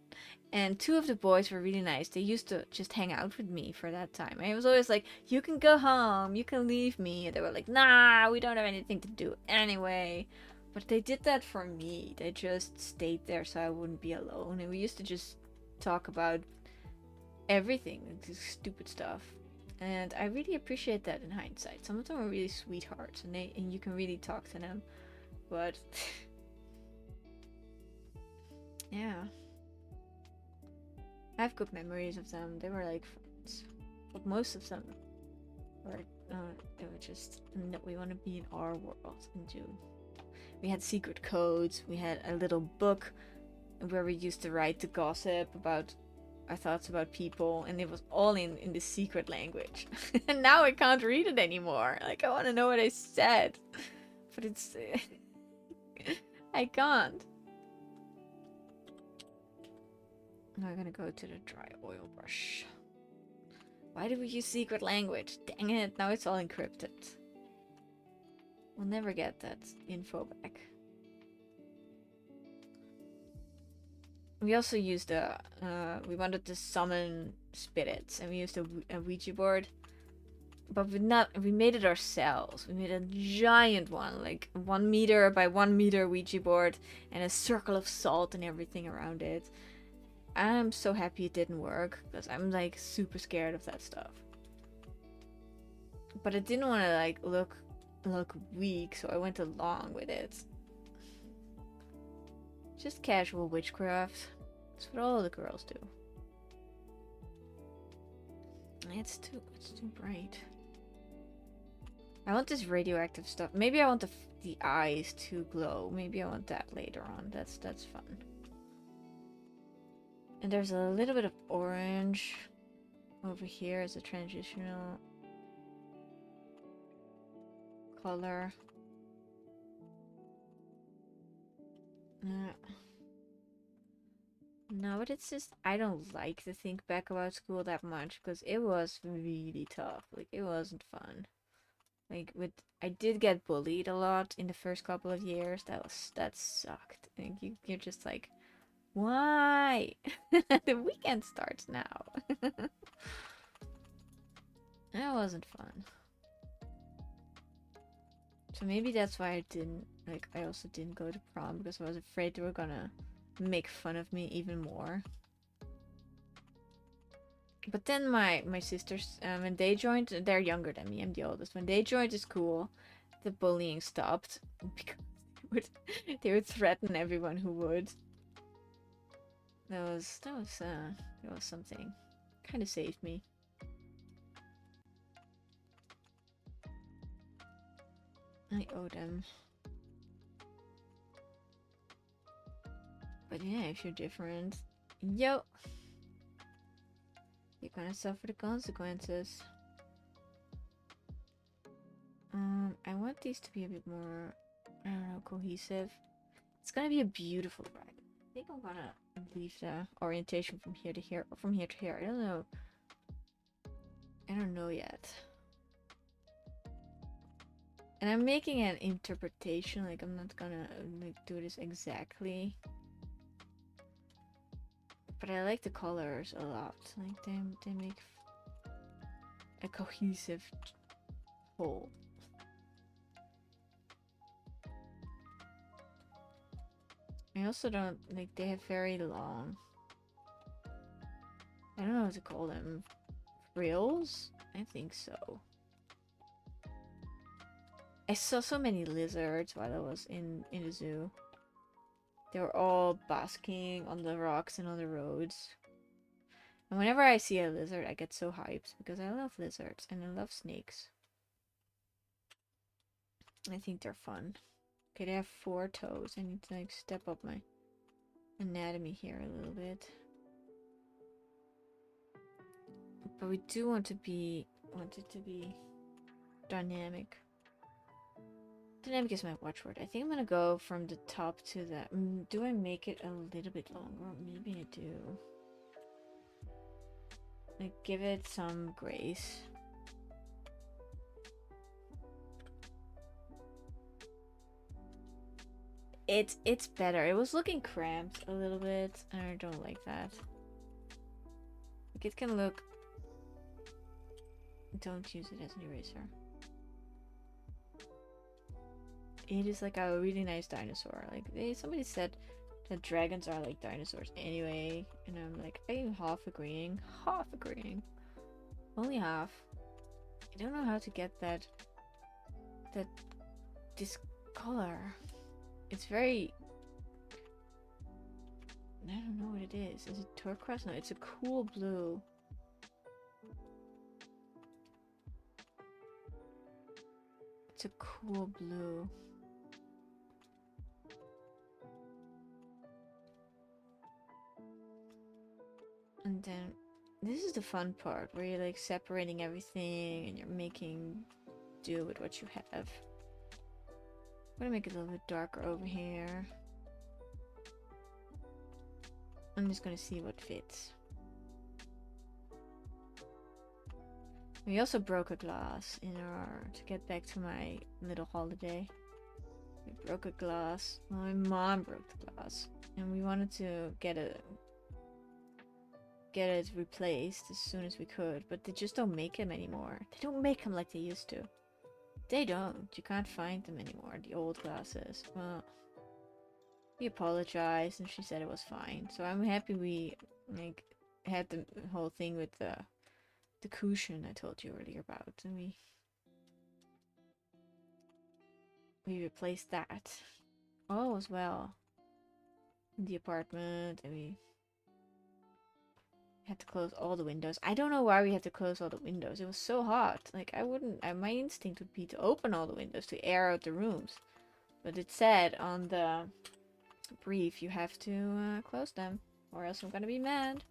And two of the boys were really nice. They used to just hang out with me for that time. And I was always like, you can go home, you can leave me. And they were like, nah, we don't have anything to do anyway. But they did that for me. They just stayed there so I wouldn't be alone. And we used to just talk about everything, like this stupid stuff. And I really appreciate that in hindsight. Some of them are really sweethearts, and you can really talk to them. But yeah, I have good memories of them. They were like friends, but most of them were they were just, no, we want to be in our world and do. We had secret codes. We had a little book where we used to write the gossip about our thoughts about people, and it was all in the secret language. And now I can't read it anymore. Like, I want to know what I said, but it's I can't. Now I'm gonna go to the dry oil brush. Why do we use secret language? Dang it, now it's all encrypted. We'll never get that info back. We also used we wanted to summon spirits, and we used a Ouija board but we made it ourselves. We made a giant one, like 1 meter by 1 meter Ouija board, and a circle of salt and everything around it. I'm so happy it didn't work, because I'm like super scared of that stuff. But I didn't want to like look weak, so I went along with it. Just casual witchcraft. That's what all the girls do. It's too bright. I want this radioactive stuff. Maybe I want the eyes to glow. Maybe I want that later on. That's fun. And there's a little bit of orange over here as a transitional color. No, but it's just, I don't like to think back about school that much because it was really tough. Like, it wasn't fun. Like, I did get bullied a lot in the first couple of years. That sucked. And you're just like, why? The weekend starts now. That wasn't fun. So maybe that's why I also didn't go to prom, because I was afraid they were gonna make fun of me even more. But then my sisters, when they joined, they're younger than me, I'm the oldest. When they joined the school, the bullying stopped because they would threaten everyone who would. That was something. Kind of saved me. I owe them. But yeah, if you're different, yo, you're gonna suffer the consequences. I want these to be a bit more, I don't know, cohesive. It's gonna be a beautiful ride. I think I'm gonna leave the orientation from here to here, or from here to here. I don't know. I don't know yet. And I'm making an interpretation, like I'm not gonna like do this exactly. But I like the colors a lot. Like they make a cohesive whole. I also don't like, they have very long, I don't know what to call them, frills? I think so. I saw so many lizards while I was in the zoo. They were all basking on the rocks and on the roads. And whenever I see a lizard, I get so hyped because I love lizards and I love snakes. I think they're fun. Okay, they have 4 toes. I need to like step up my anatomy here a little bit. But we do want it to be dynamic. Dynamic is my watchword. I think I'm gonna go from the top to the... do I make it a little bit longer? Maybe I do. Like, give it some grace. It's better. It was looking cramped a little bit, and I don't like that. Like, it can look... Don't use it as an eraser. It is like a really nice dinosaur. Like, somebody said that dragons are like dinosaurs anyway, and I'm like, I'm half agreeing. Half agreeing. Only half. I don't know how to get this color. It's very... I don't know what it is. Is it turquoise? No, it's a cool blue. It's a cool blue. And then this is the fun part where you're like separating everything and you're making do with what you have. I'm gonna make it a little bit darker over here. I'm just gonna see what fits. We also broke a glass to get back to my little holiday. We broke a glass. Well, my mom broke the glass, and we wanted to get get it replaced as soon as we could, but they just don't make them anymore. They don't make them like they used to. They don't. You can't find them anymore, the old glasses. Well, we apologized and she said it was fine. So I'm happy we like had the whole thing with the cushion I told you earlier about, and we replaced that. All was well in the apartment, and we had to close all the windows. I don't know why we had to close all the windows. It was so hot. Like, I wouldn't... my instinct would be to open all the windows to air out the rooms. But it said on the brief you have to close them, or else I'm gonna be mad.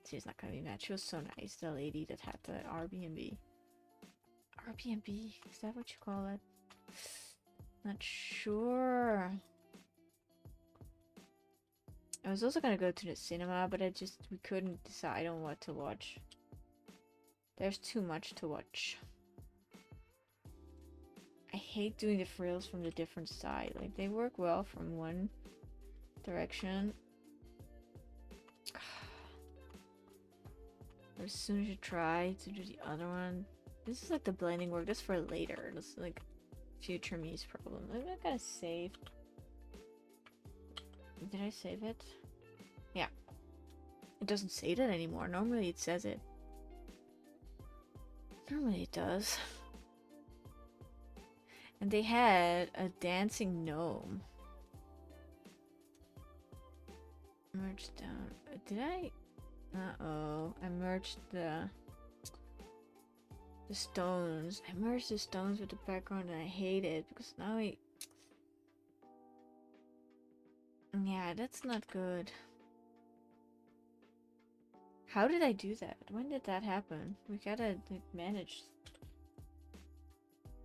She's not gonna be mad. She was so nice, the lady that had the Airbnb. Airbnb? Is that what you call it? Not sure. I was also gonna go to the cinema, but we couldn't decide on what to watch. There's too much to watch. I hate doing the frills from the different side. Like, they work well from one direction. But as soon as you try to do the other one, this is like the blending work. That's for later. That's like future me's problem. I'm not gonna save. Did I save it? Yeah. It doesn't say that anymore. Normally it says it. Normally it does. And they had a dancing gnome. Merged down. Did I? Uh-oh. I merged the stones. I merged the stones with the background and I hate it because now yeah, that's not good. How did I do that? When did that happen? We gotta like manage.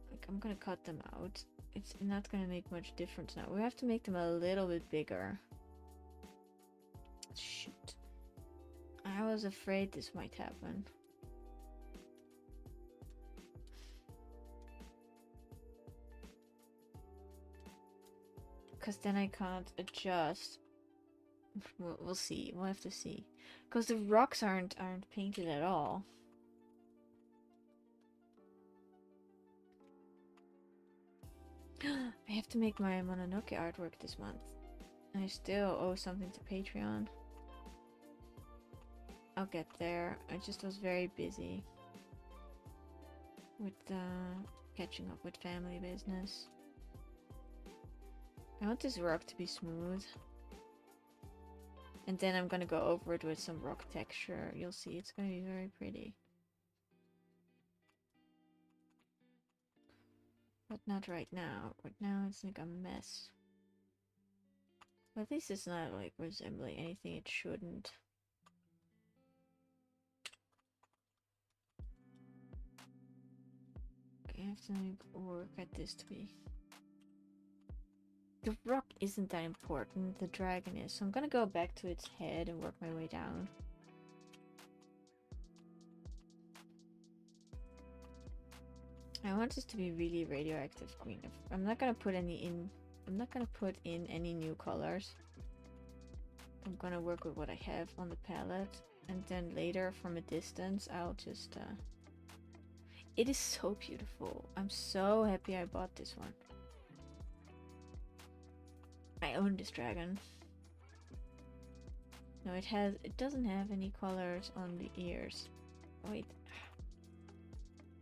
Like, I'm gonna cut them out. It's not gonna make much difference now. We have to make them a little bit bigger. Shoot. I was afraid this might happen. Because then I can't adjust. We'll see. We'll have to see. Because the rocks aren't painted at all. I have to make my Mononoke artwork this month. I still owe something to Patreon. I'll get there. I just was very busy with catching up with family business. I want this rock to be smooth. And then I'm gonna go over it with some rock texture. You'll see, it's gonna be very pretty. But not right now. Right now it's like a mess. But at least it's not like resembling anything it shouldn't. I have to work at this to be. The rock isn't that important, the dragon is, so I'm gonna go back to its head and work my way down. I want this to be really radioactive green. I'm not gonna put any in. I'm not gonna put in any new colors. I'm gonna work with what I have on the palette, and then later from a distance I'll just it is so beautiful. I'm so happy I bought this one. I own this dragon. No, it doesn't have any colors on the ears. Wait.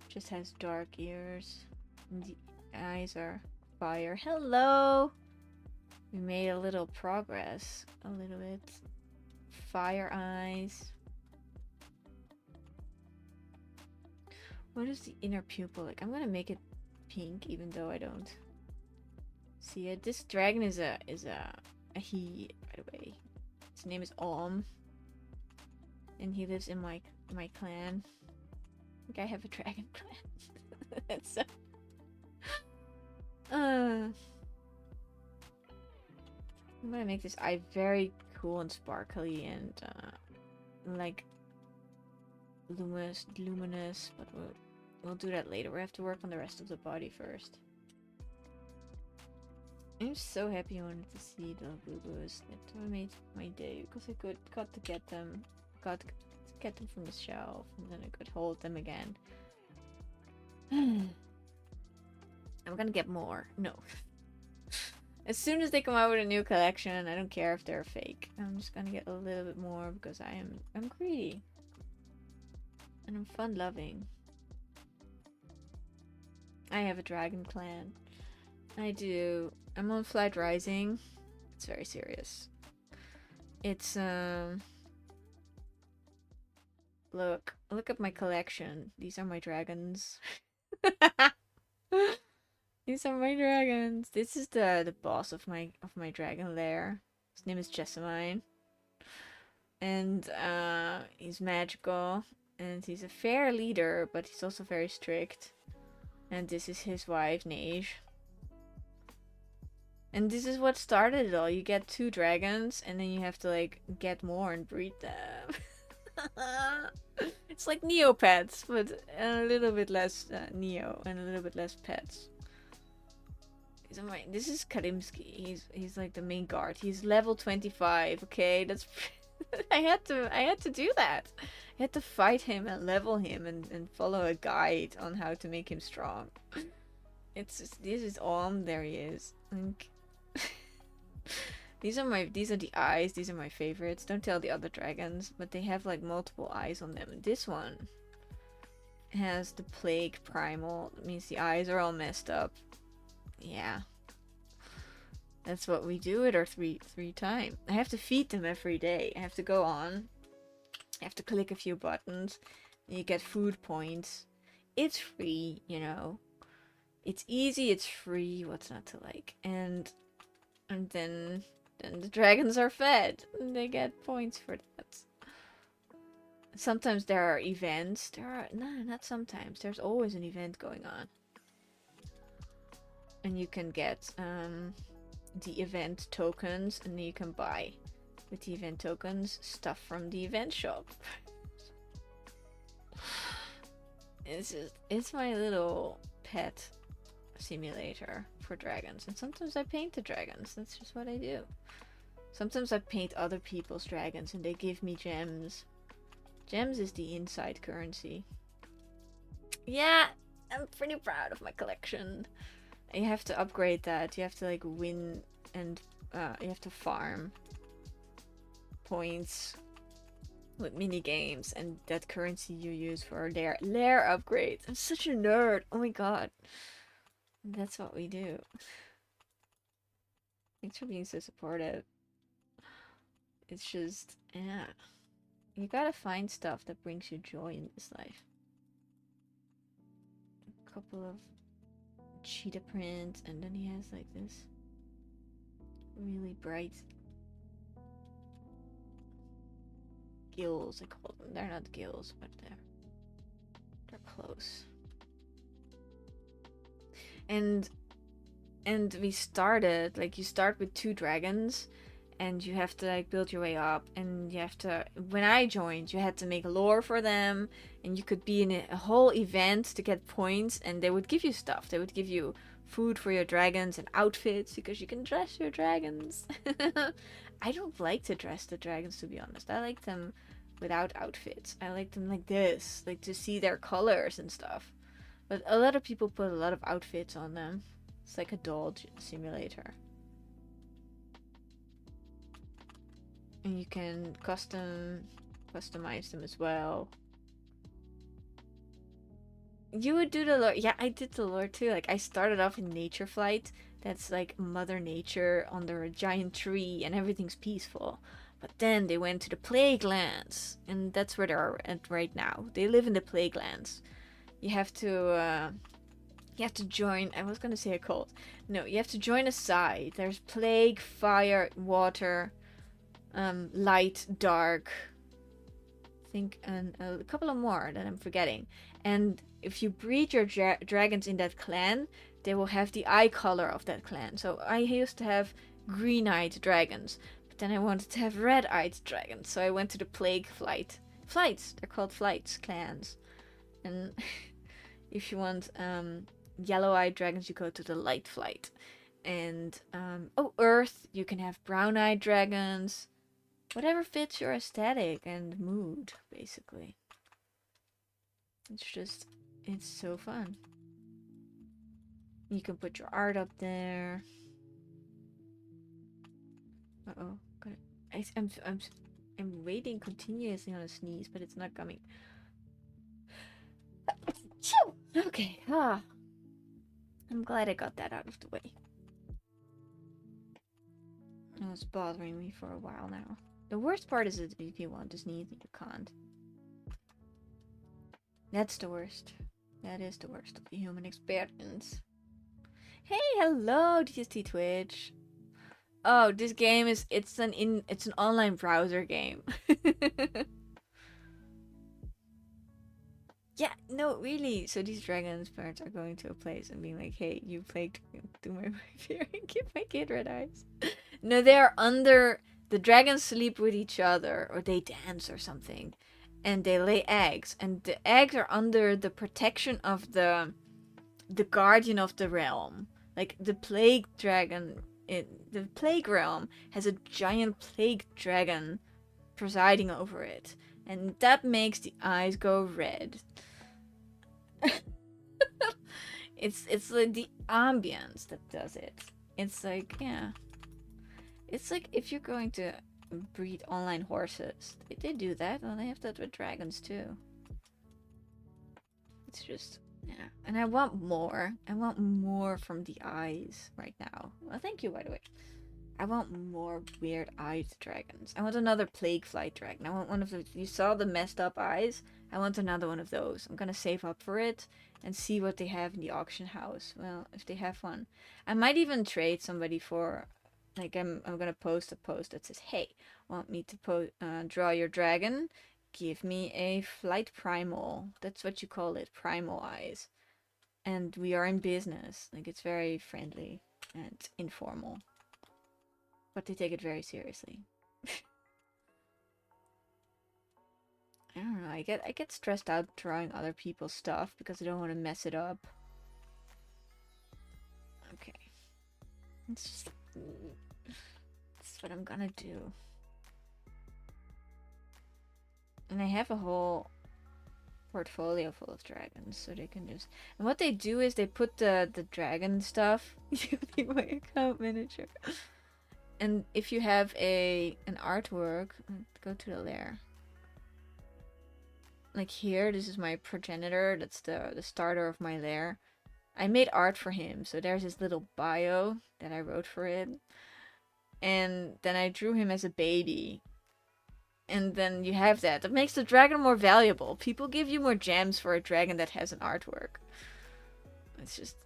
Just has dark ears. And the eyes are fire. Hello! We made a little progress. A little bit. Fire eyes. What is the inner pupil like? I'm gonna make it pink even though I don't see it. This dragon is a he, by the way. His name is Om. And he lives in my clan. I think I have a dragon clan. That's so I'm gonna make this eye very cool and sparkly and like luminous, but we'll do that later. We have to work on the rest of the body first. I'm so happy I wanted to see the boo-boos. It made my day because I got to get them got to get them from the shelf, and then I could hold them again. I'm gonna get more. No. As soon as they come out with a new collection, I don't care if they're fake. I'm just gonna get a little bit more because I'm greedy. And I'm fun loving. I have a dragon clan. I do. I'm on Flight Rising. It's very serious. It's look at my collection. These are my dragons. These are my dragons. This is the boss of my dragon lair. His name is Jessamine. And he's magical. And he's a fair leader, but he's also very strict. And this is his wife, Neige. And this is what started it all. You get 2 dragons, and then you have to like get more and breed them. It's like Neopets, but a little bit less Neo and a little bit less pets. This is Karimsky. He's like the main guard. He's level 25. Okay, that's. I had to do that. I had to fight him and level him and follow a guide on how to make him strong. It's just, this is there he is. Like, these are the eyes. These are my favorites. Don't tell the other dragons, but they have like multiple eyes on them. And this one has the plague primal. That means the eyes are all messed up. Yeah. That's what we do at our three time. I have to feed them every day. I have to go on. I have to click a few buttons. And you get food points. It's free, you know. It's easy, it's free. What's not to like? And then the dragons are fed. And they get points for that. Sometimes there are events. No, not sometimes. There's always an event going on. And you can get the event tokens, and then you can buy with the event tokens stuff from the event shop. It's my little pet simulator for dragons. And sometimes I paint the dragons. That's just what I do. Sometimes I paint other people's dragons and they give me gems. Gems is the inside currency. Yeah, I'm pretty proud of my collection. You have to upgrade that. You have to like win, and you have to farm points with mini games, and that currency you use for their lair upgrades. I'm such a nerd. Oh my god. That's what we do. Thanks for being so supportive. It's just, yeah. You gotta find stuff that brings you joy in this life. A couple of cheetah prints, and then he has like this really bright gills, I call them. They're not gills, but they're close. And we started, like, you start with 2 dragons, and you have to like build your way up, and you have to, when I joined, you had to make lore for them, and you could be in a whole event to get points, and they would give you stuff. They would give you food for your dragons and outfits, because you can dress your dragons. I don't like to dress the dragons, to be honest. I like them without outfits. I like them like this, like to see their colors and stuff. But a lot of people put a lot of outfits on them. It's like a doll simulator. And you can customize them as well. You would do the lore. Yeah, I did the lore too. Like, I started off in Nature Flight. That's like Mother Nature under a giant tree and everything's peaceful. But then they went to the Plague Lands, and that's where they're at right now. They live in the Plague Lands. You have to join. I was gonna say a cult. No, you have to join a side. There's plague, fire, water, light, dark. I think, and a couple of more that I'm forgetting. And if you breed your dragons in that clan, they will have the eye color of that clan. So I used to have green-eyed dragons, but then I wanted to have red-eyed dragons. So I went to the plague flights. They're called flights clans. And if you want yellow-eyed dragons, you go to the light flight. And earth, you can have brown-eyed dragons. Whatever fits your aesthetic and mood, basically. It's just, it's so fun. You can put your art up there. Uh-oh. I'm waiting continuously on a sneeze, but it's not coming. Okay. I'm glad I got that out of the way. It was bothering me for a while now. The worst part is that if you want to sneeze, you can't. That's the worst. That is the worst of the human experience. Hey, hello, DST Twitch. Oh, this game is it's an online browser game. Yeah, no, really. So these dragons' parents are going to a place and being like, "Hey, you plagued to my wife here and give my kid red eyes." No, they are under the dragons sleep with each other or they dance or something, and they lay eggs, and the eggs are under the protection of the guardian of the realm. Like the plague dragon, the plague realm has a giant plague dragon presiding over it, and that makes the eyes go red. It's like the ambience that does it. It's like, yeah. It's like if you're going to breed online horses, they do that, and they have that with dragons too. It's just, yeah. And I want more. I want more from the eyes right now. Well, thank you, by the way. I want more weird-eyed dragons. I want another plague flight dragon. I want one of those. You saw the messed up eyes? I want another one of those. I'm gonna save up for it and see what they have in the auction house. Well, if they have one. I might even trade somebody for... Like, I'm gonna post a post that says, "Hey, want me to draw your dragon? Give me a flight primal." That's what you call it, primal eyes. And we are in business. Like, it's very friendly and informal. But they take it very seriously. I don't know, I get stressed out drawing other people's stuff because I don't want to mess it up. Okay. It's just... That's what I'm gonna do. And I have a whole portfolio full of dragons, so they can just... And what they do is they put the dragon stuff using my account manager. And if you have an artwork, go to the lair. Like here, this is my progenitor. That's the starter of my lair. I made art for him, so there's his little bio that I wrote for it. And then I drew him as a baby. And then you have that. That makes the dragon more valuable. People give you more gems for a dragon that has an artwork. It's just...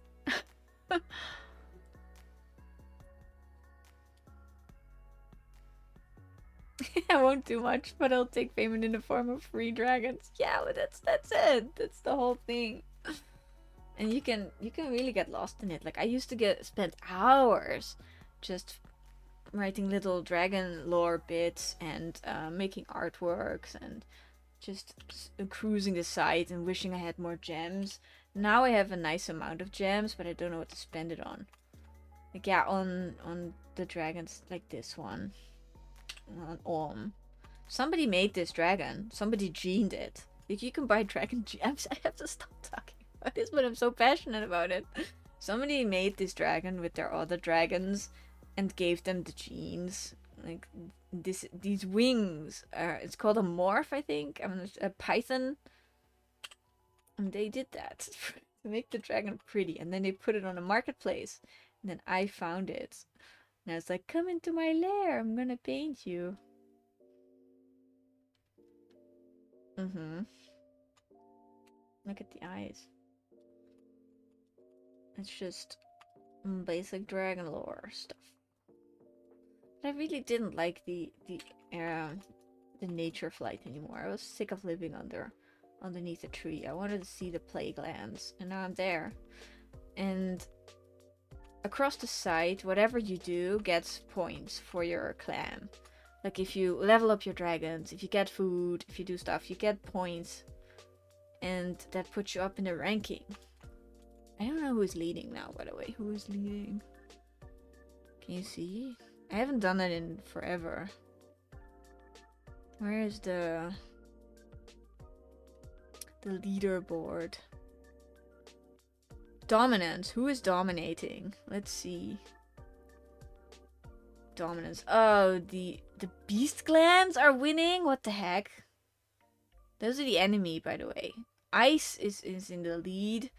I won't do much, but I'll take payment in the form of free dragons. Yeah, but that's it. That's the whole thing. And you can really get lost in it. Like I used to spend hours just writing little dragon lore bits and making artworks and just cruising the site and wishing I had more gems. Now I have a nice amount of gems, but I don't know what to spend it on. Like yeah, on the dragons like this one. On somebody made this dragon. Somebody gened it. Like you can buy dragon gems. I have to stop talking about this, but I'm so passionate about it. Somebody made this dragon with their other dragons and gave them the genes. Like these wings are, it's called a morph, I think. I mean, a python. And they did that to make the dragon pretty, and then they put it on a marketplace. And then I found it. And I was like, come into my lair, I'm gonna paint you. Mm-hmm. Look at the eyes. It's just basic dragon lore stuff. But I really didn't like the nature flight anymore. I was sick of living underneath a tree. I wanted to see the plague lands, and now I'm there. And across the site, whatever you do gets points for your clan. Like if you level up your dragons, if you get food, if you do stuff, you get points. And that puts you up in the ranking. I don't know who is leading now, by the way. Who is leading? Can you see? I haven't done it in forever. Where is the leaderboard? Dominance. Who is dominating? Let's see. Dominance. Oh, the beast clans are winning? What the heck? Those are the enemy, by the way. Ice is in the lead.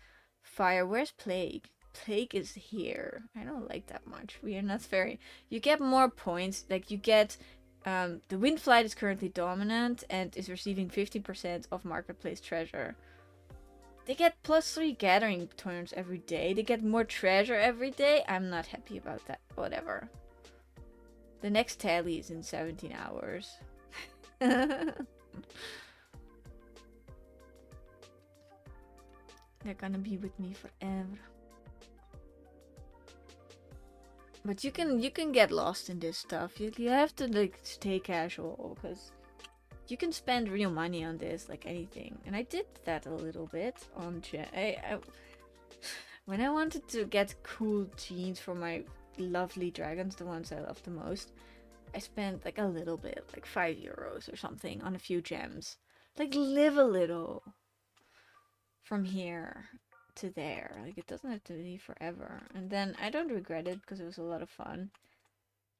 Fire. Where's Plague? Plague is here. I don't like that much. We are not very... You get more points. Like, you get... the Wind Flight is currently dominant and is receiving 50% of Marketplace treasure. They get +3 gathering turns every day. They get more treasure every day. I'm not happy about that. Whatever. The next tally is in 17 hours. They're gonna be with me forever. But you can get lost in this stuff. You have to like stay casual because you can spend real money on this like anything. And I did that a little bit on when I wanted to get cool genes for my lovely dragons, the ones I love the most, I spent like a little bit, like €5 or something on a few gems. Like live a little from here to there. Like it doesn't have to be forever. And then I don't regret it because it was a lot of fun.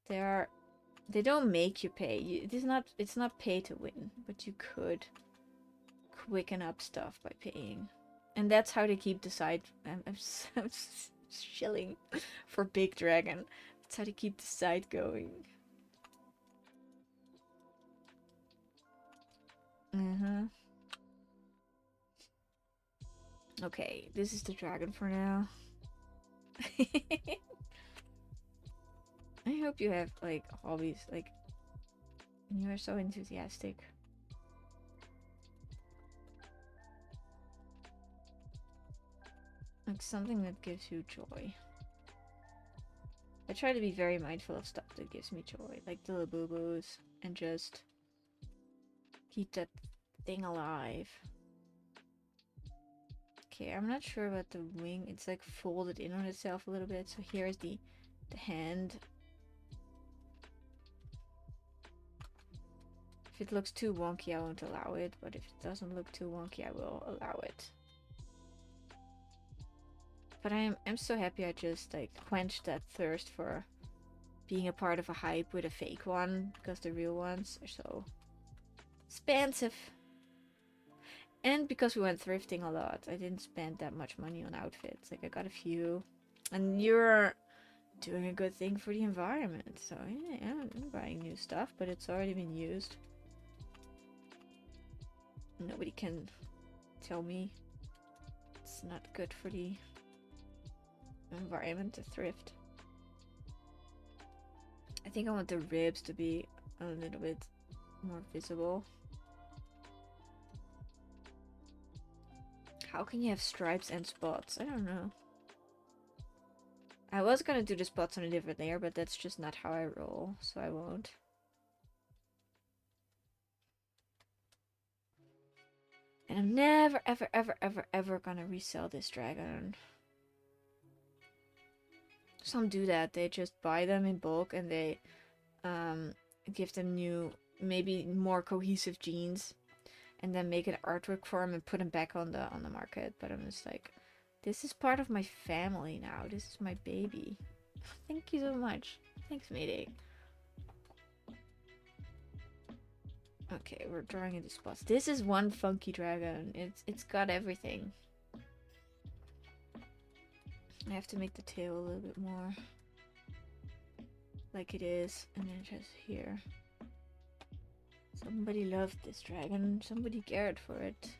They don't make you pay. It's not pay to win, but you could quicken up stuff by paying. And that's how they keep the side. I'm shilling for Big Dragon. That's how they keep the side going. Okay, this is the dragon for now. I hope you have like hobbies, like you are so enthusiastic. Like something that gives you joy. I try to be very mindful of stuff that gives me joy, like the Labubus, and just keep that thing alive. Okay, I'm not sure about the wing. It's like folded in on itself a little bit. So here's the hand. If it looks too wonky, I won't allow it. But if it doesn't look too wonky, I will allow it. But I'm so happy I just like quenched that thirst for being a part of a hype with a fake one, because the real ones are so expensive. And because we went thrifting a lot, I didn't spend that much money on outfits. Like I got a few. And you're doing a good thing for the environment. So yeah, I'm buying new stuff, but it's already been used. Nobody can tell me it's not good for the environment to thrift. I think I want the ribs to be a little bit more visible. How can you have stripes and spots? I don't know. I was gonna do the spots on a different layer, but that's just not how I roll, so I won't. And I'm never, ever, ever, ever, ever gonna resell this dragon. Some do that. They just buy them in bulk and they give them new, maybe more cohesive genes, and then make an artwork for them and put them back on the market. But I'm just like, this is part of my family now. This is my baby. Thank you so much. Thanks, Mayday. Okay, we're drawing into spots. This is one funky dragon. It's got everything. I have to make the tail a little bit more like it is, and then just here. Somebody loved this dragon. Somebody cared for it.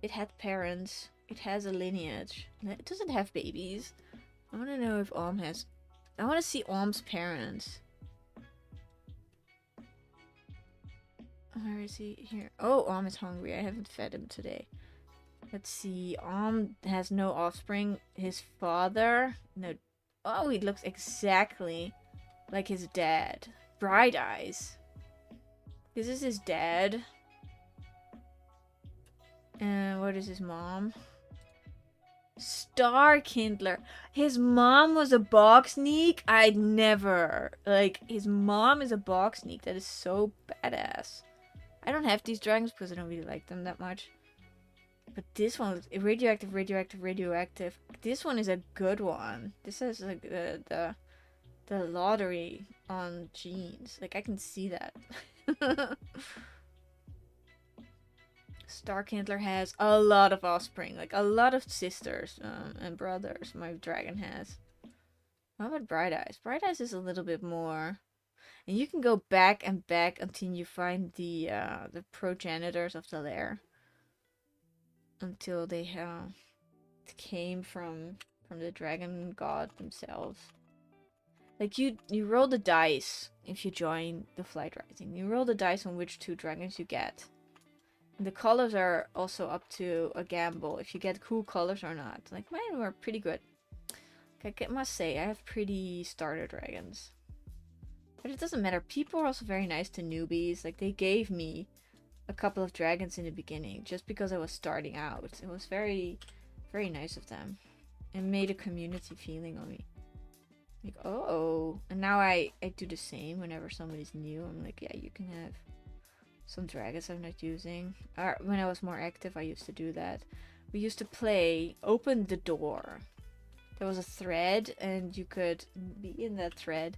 It had parents. It has a lineage. It doesn't have babies. I want to know if Om has... I want to see Om's parents. Where is he? Here. Oh, Om is hungry. I haven't fed him today. Let's see. Om has no offspring. His father... No. Oh, he looks exactly like his dad. Bright eyes. This is his dad. And what is his mom? Star Kindler. His mom was a bog sneak. I'd never. Like, his mom is a bog sneak. That is so badass. I don't have these dragons because I don't really like them that much. But this one is radioactive, radioactive, radioactive. This one is a good one. This is like the lottery on genes. Like, I can see that. Starkindler has a lot of offspring, like a lot of sisters and brothers. My dragon has. How about Bright Eyes? Bright Eyes is a little bit more, and you can go back and back until you find the progenitors of the lair, until they came from the dragon god themselves. Like you roll the dice if you join the Flight Rising. You roll the dice on which 2 dragons you get. The colors are also up to a gamble if you get cool colors or not. Like mine were pretty good. Like, I must say, I have pretty starter dragons. But it doesn't matter. People are also very nice to newbies. Like, they gave me a couple of dragons in the beginning just because I was starting out. It was very, very nice of them. It made a community feeling on me. Like, oh. And now I do the same whenever somebody's new. I'm like, yeah, you can have some dragons I'm not using. When I was more active, I used to do that. We used to play Open the Door. There was a thread, and you could be in that thread,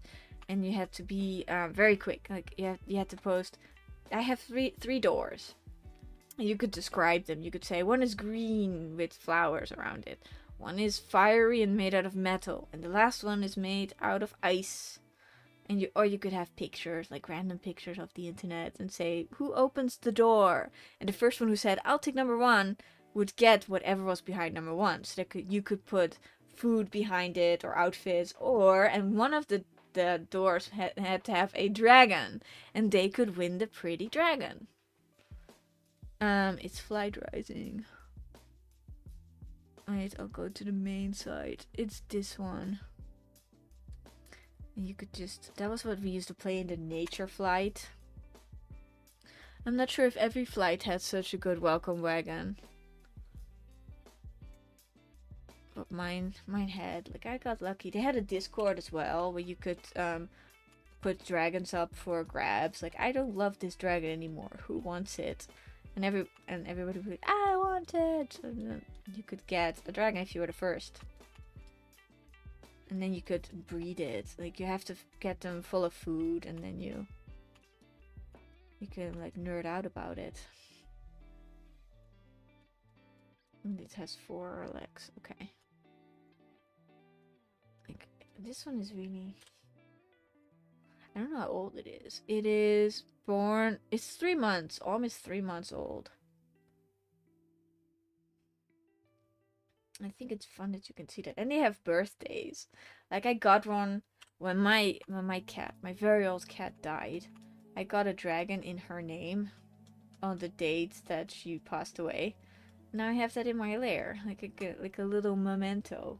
and you had to be very quick. Like you had to post. I have three doors. And you could describe them. You could say one is green with flowers around it. One is fiery and made out of metal, and the last one is made out of ice. And you could have pictures, like random pictures of the internet, and say who opens the door. And the first one who said I'll take number 1 would get whatever was behind number 1. So that you could put food behind it or outfits, and one of the doors had to have a dragon, and they could win the pretty dragon. It's Flight Rising. Alright, I'll go to the main site. It's this one. And you could that was what we used to play in the nature flight. I'm not sure if every flight had such a good welcome wagon. But mine had. Like, I got lucky. They had a Discord as well, where you could put dragons up for grabs. Like, I don't love this dragon anymore. Who wants it? And everybody would be like, I want it! And then you could get a dragon if you were the first. And then you could breed it. Like, you have to get them full of food, and then you can, like, nerd out about it. And it has 4 legs. Okay. Like, this one is really... I don't know how old it is. It is born... It's 3 months. Almost 3 months old. I think it's fun that you can see that. And they have birthdays. Like, I got one when my cat, my very old cat, died. I got a dragon in her name on the date that she passed away. Now I have that in my lair, like a little memento.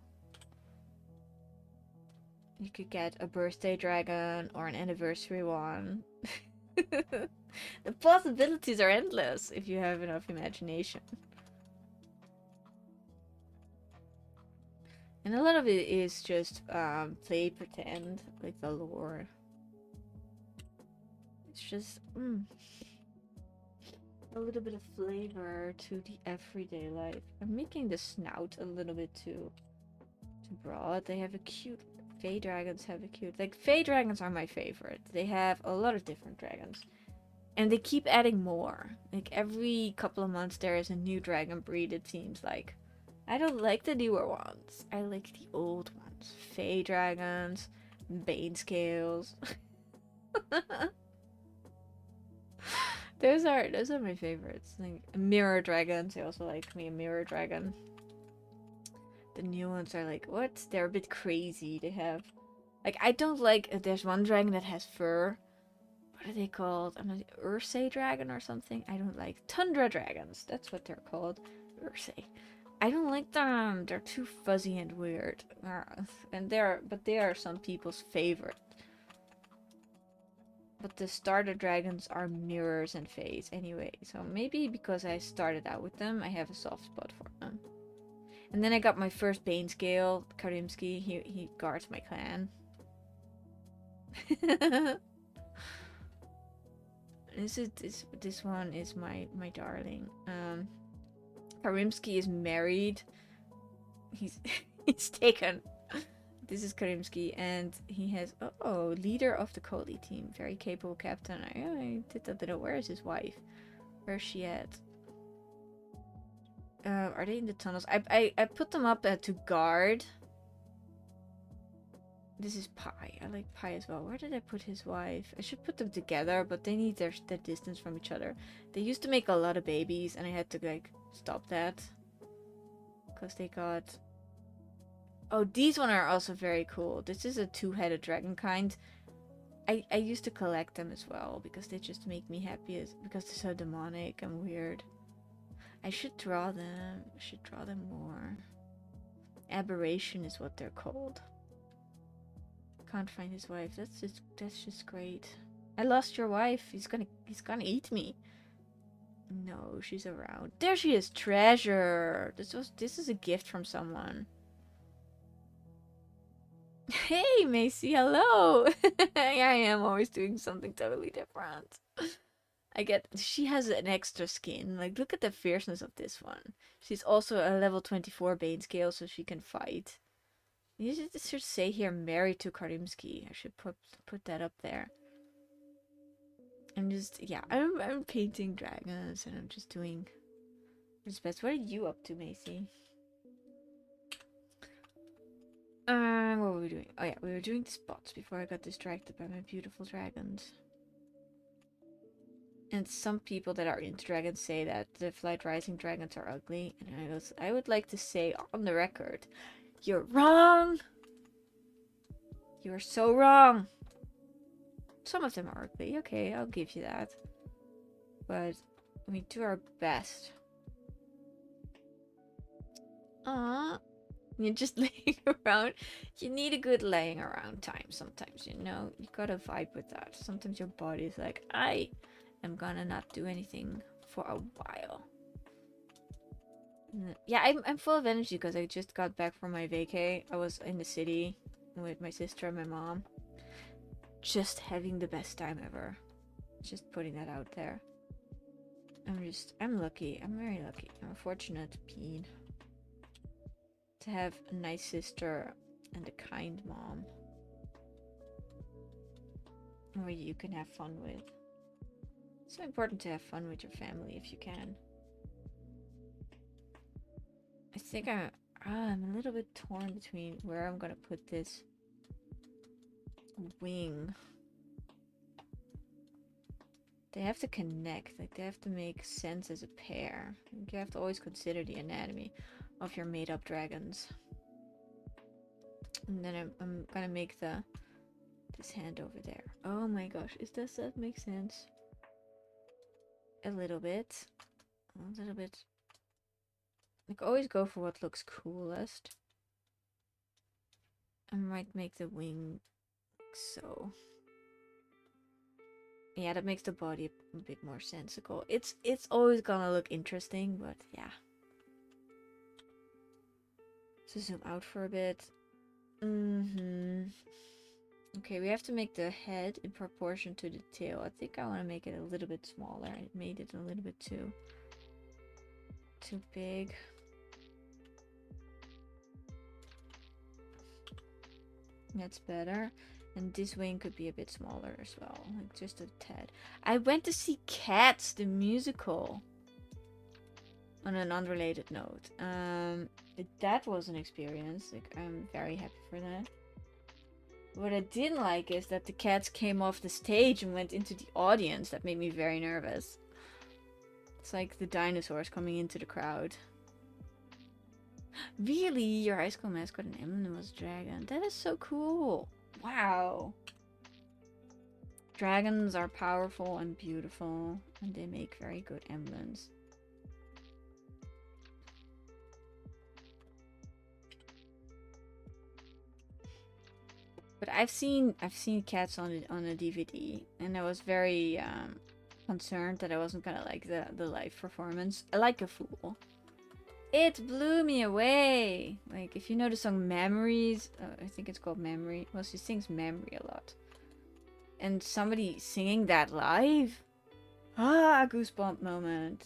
You could get a birthday dragon or an anniversary one. The possibilities are endless if you have enough imagination. And a lot of it is just play pretend, like the lore. It's just a little bit of flavor to the everyday life. I'm making the snout a little bit too broad. They have a cute... Fey dragons have a cute... Like, Fey dragons are my favorite. They have a lot of different dragons. And they keep adding more. Like, every couple of months there is a new dragon breed, it seems like. I don't like the newer ones. I like the old ones. Fey dragons, Bane scales. Those are my favorites. Like mirror dragons. I also like me a mirror dragon. The new ones are like, what? They're a bit crazy. They have, like, I don't like. There's one dragon that has fur. What are they called? I'm not Ursay dragon or something. I don't like tundra dragons. That's what they're called. Ursay. I don't like them. They're too fuzzy and weird. And they are some people's favorite. But the starter dragons are mirrors and fays anyway. So maybe because I started out with them, I have a soft spot for them. And then I got my first Bane scale, Karimski. He guards my clan. This one is my darling. Karimski is married. He's he's taken. This is Karimski, and he has leader of the Koli team, very capable captain. I did that little. Where is his wife? Where's she at? Are they in the tunnels? I put them up to guard. This is Pi. I like Pi as well. Where did I put his wife? I should put them together, but they need their distance from each other. They used to make a lot of babies, and I had to like stop that because they got. Oh, these one are also very cool. This is a two-headed dragon kind. I used to collect them as well because they just make me happy because they're so demonic and weird. I should draw them. I should draw them more. Aberration is what they're called. Can't find his wife. That's just great. I lost your wife. He's gonna eat me. No, she's around. There she is. Treasure. This is a gift from someone. Hey, Macy, hello! I am always doing something totally different. She has an extra skin. Like, look at the fierceness of this one. She's also a level 24 Bane scale, so she can fight. You should say here, married to Karimski. I should put that up there. I'm painting dragons, and I'm just doing his best. What are you up to, Macy? What were we doing? Oh yeah, we were doing the spots before I got distracted by my beautiful dragons. And some people that are into dragons say that the Flight Rising dragons are ugly, and I would like to say on the record, you're wrong. You are so wrong. Some of them are ugly. Okay, I'll give you that. But we do our best. You're just laying around. You need a good laying around time sometimes, you know? You gotta vibe with that. Sometimes your body is like, I am gonna not do anything for a while. Yeah, I'm full of energy because I just got back from my vacay. I was in the city with my sister and my mom. Just having the best time ever. Just putting that out there. I'm lucky. I'm very lucky. I'm a fortunate being to have a nice sister and a kind mom where you can have fun with. It's so important to have fun with your family if you can. I think I'm a little bit torn between where I'm gonna put this wing. They have to connect, like they have to make sense as a pair. You have to always consider the anatomy of your made-up dragons. And then I'm gonna make this hand over there. Oh my gosh, does that make sense? A little bit. A little bit. Like, always go for what looks coolest. I might make the wing so. Yeah, that makes the body a bit more sensical. It's always gonna look interesting, but yeah. So zoom out for a bit. Okay, we have to make the head in proportion to the tail. I think I want to make it a little bit smaller. I made it a little bit too big. That's better. And this wing could be a bit smaller as well, like just a tad. I went to see Cats, the musical. On an unrelated note, that was an experience. Like, I'm very happy for that. What I didn't like is that the cats came off the stage and went into the audience. That made me very nervous. It's like the dinosaurs coming into the crowd. Really? Your high school mascot and emblem was a dragon? That is so cool. Wow. Dragons are powerful and beautiful, and they make very good emblems. But I've seen Cats on a DVD, and I was very concerned that I wasn't gonna like the live performance. I like a fool. It blew me away. Like, if you know the song Memories, I think it's called Memory. Well, she sings Memory a lot. And somebody singing that live? Ah, goosebump moment.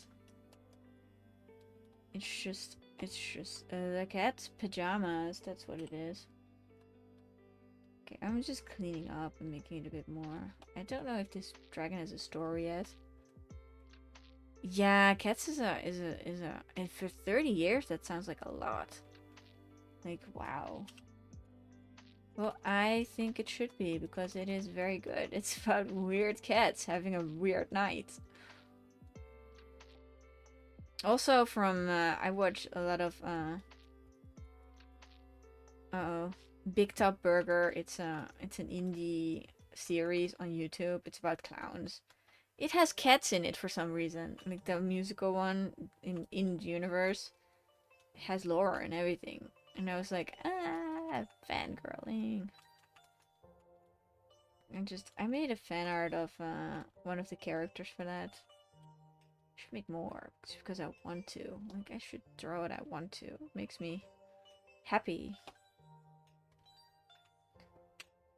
It's just the cat's pajamas. That's what it is. Okay, I'm just cleaning up and making it a bit more. I don't know if this dragon has a story yet. Yeah, cats is a, and for 30 years, that sounds like a lot. Like, wow. Well, I think it should be, because it is very good. It's about weird cats having a weird night. Also from, I watch a lot of, Big Top Burger. It's an indie series on YouTube. It's about clowns. It has cats in it for some reason. Like the musical one in the universe. It has lore and everything. And I was like, fangirling. I made a fan art of one of the characters for that. I should make more, just because I want to. Like, I should draw it, I want to. It makes me happy.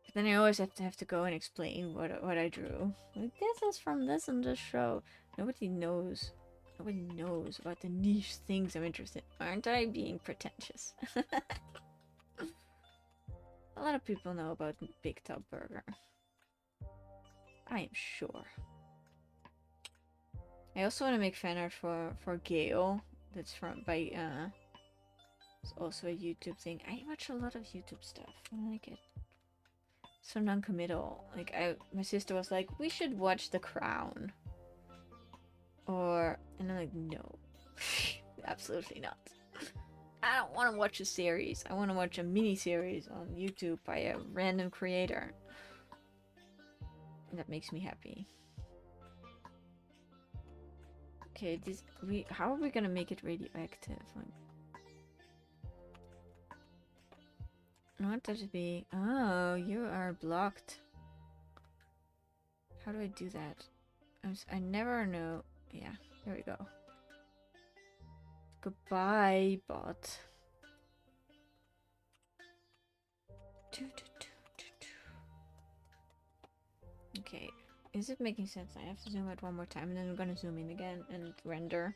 But then I always have to go and explain what I drew. Like, this is from this and this show. Nobody knows. Nobody knows about the niche things I'm interested in. Aren't I being pretentious? A lot of people know about Big Top Burger. I am sure. I also want to make fan art for Gale. That's by it's also a YouTube thing. I watch a lot of YouTube stuff. I like it. So non-committal. Like my sister was like, we should watch The Crown. And I'm like, no. Absolutely not. I don't want to watch a series. I want to watch a mini-series on YouTube by a random creator. That makes me happy. Okay, how are we gonna make it radioactive? Like, I want there to be... Oh, you are blocked. How do I do that? I never know. Yeah, here we go. Goodbye, bot. Okay, is it making sense? I have to zoom out one more time, and then I'm gonna zoom in again and render.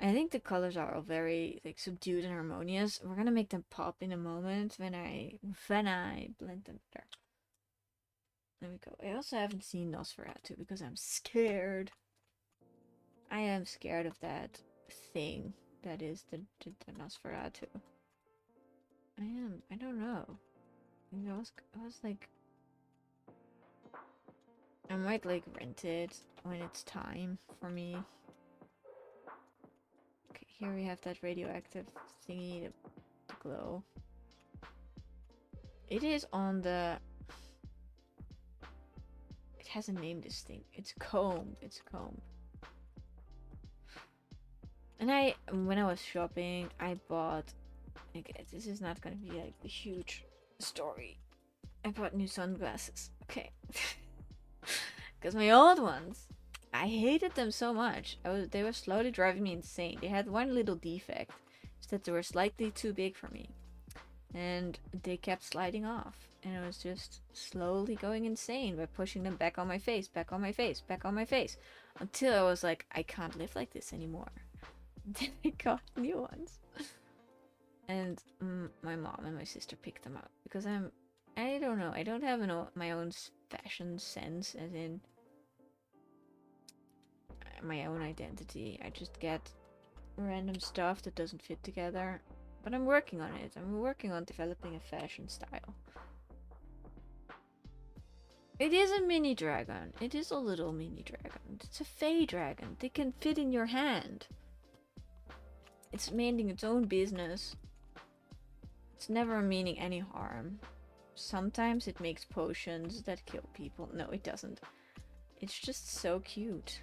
I think the colors are all very like subdued and harmonious. We're gonna make them pop in a moment when I blend them better. There we go. I also haven't seen Nosferatu because I'm scared. I am scared of that thing that is the Nosferatu. I am. I don't know. I was like, I might like rent it when it's time for me. Okay, here we have that radioactive thingy to glow. It is on the... It has a name, this thing. It's comb. It's comb. And when I was shopping, I bought... Like, this is not gonna be like a huge story. I bought new sunglasses. Okay. Because my old ones, I hated them so much. They were slowly driving me insane. They had one little defect. Is that they were slightly too big for me. And they kept sliding off. And I was just slowly going insane by pushing them back on my face, back on my face, back on my face. Until I was like, I can't live like this anymore. Then I got new ones. And my mom and my sister picked them up. Because I don't know. I don't have my own fashion sense, as in my own identity. I just get random stuff that doesn't fit together. But I'm working on it. I'm working on developing a fashion style. It is a mini dragon. It is a little mini dragon. It's a fey dragon. They can fit in your hand. It's minding its own business. It's never meaning any harm. Sometimes it makes potions that kill people. No, it doesn't. It's just so cute.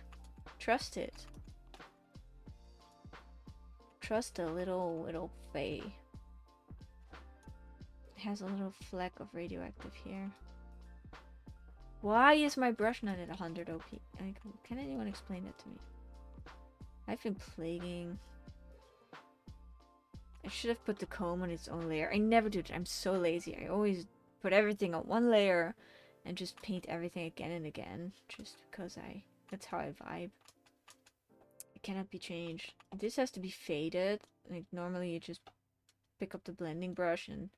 Trust it. Trust a little fey. It has a little fleck of radioactive here. Why is my brush not at 100 OP? Like, can anyone explain that to me? I've been plaguing. I should have put the comb on its own layer. I never do it. I'm so lazy. I always put everything on one layer and just paint everything again and again. Just because that's how I vibe. It cannot be changed. This has to be faded. Like normally you just pick up the blending brush and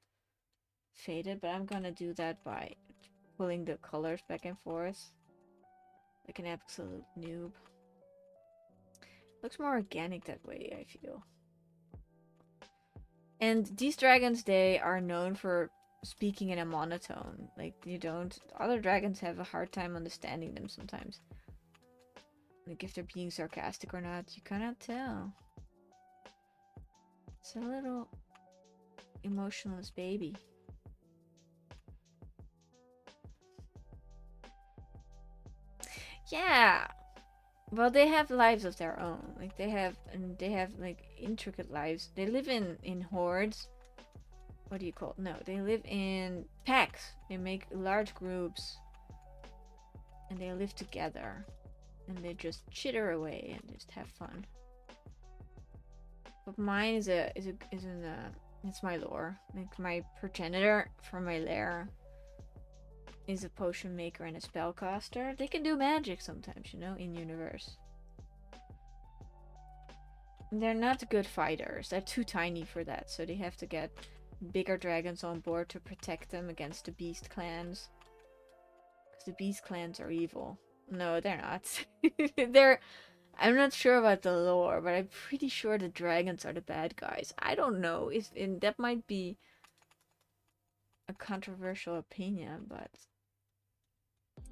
fade it. But I'm gonna do that by pulling the colors back and forth. Like an absolute noob. Looks more organic that way, I feel. And these dragons, they are known for speaking in a monotone. Like, other dragons have a hard time understanding them sometimes. Like, if they're being sarcastic or not, you cannot tell. It's a little emotionless baby. Yeah! Well, they have lives of their own. Like, they have like, intricate lives. They live in hordes. What do you call it? No, they live in packs. They make large groups. And they live together. And they just chitter away and just have fun. But mine it's my lore. Like, my progenitor from my lair is a potion maker and a spellcaster. They can do magic sometimes, you know, in universe. They're not good fighters. They're too tiny for that, so they have to get bigger dragons on board to protect them against the beast clans. Because the beast clans are evil. No, they're not. I'm not sure about the lore, but I'm pretty sure the dragons are the bad guys. I don't know. And that might be a controversial opinion, but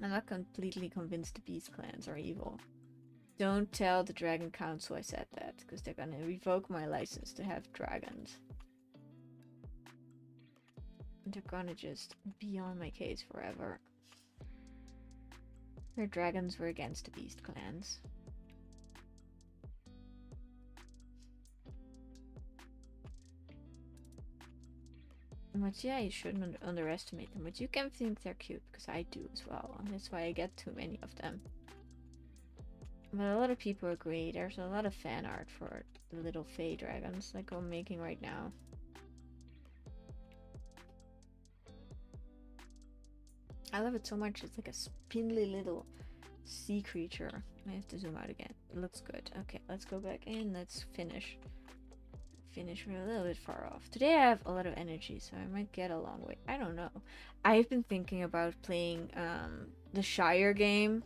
I'm not completely convinced the beast clans are evil. Don't tell the Dragon Council I said that, because they're gonna revoke my license to have dragons. They're gonna just be on my case forever. Their dragons were against the beast clans. But yeah, you shouldn't underestimate them. But you can think they're cute, because I do as well. And that's why I get too many of them. But a lot of people agree. There's a lot of fan art for the little fey dragons, like I'm making right now. I love it so much. It's like a spindly little sea creature. I have to zoom out again. It looks good. Okay, let's go back in. Let's finish. We're a little bit far off. Today I have a lot of energy, so I might get a long way. I don't know. I've been thinking about playing the Shire game.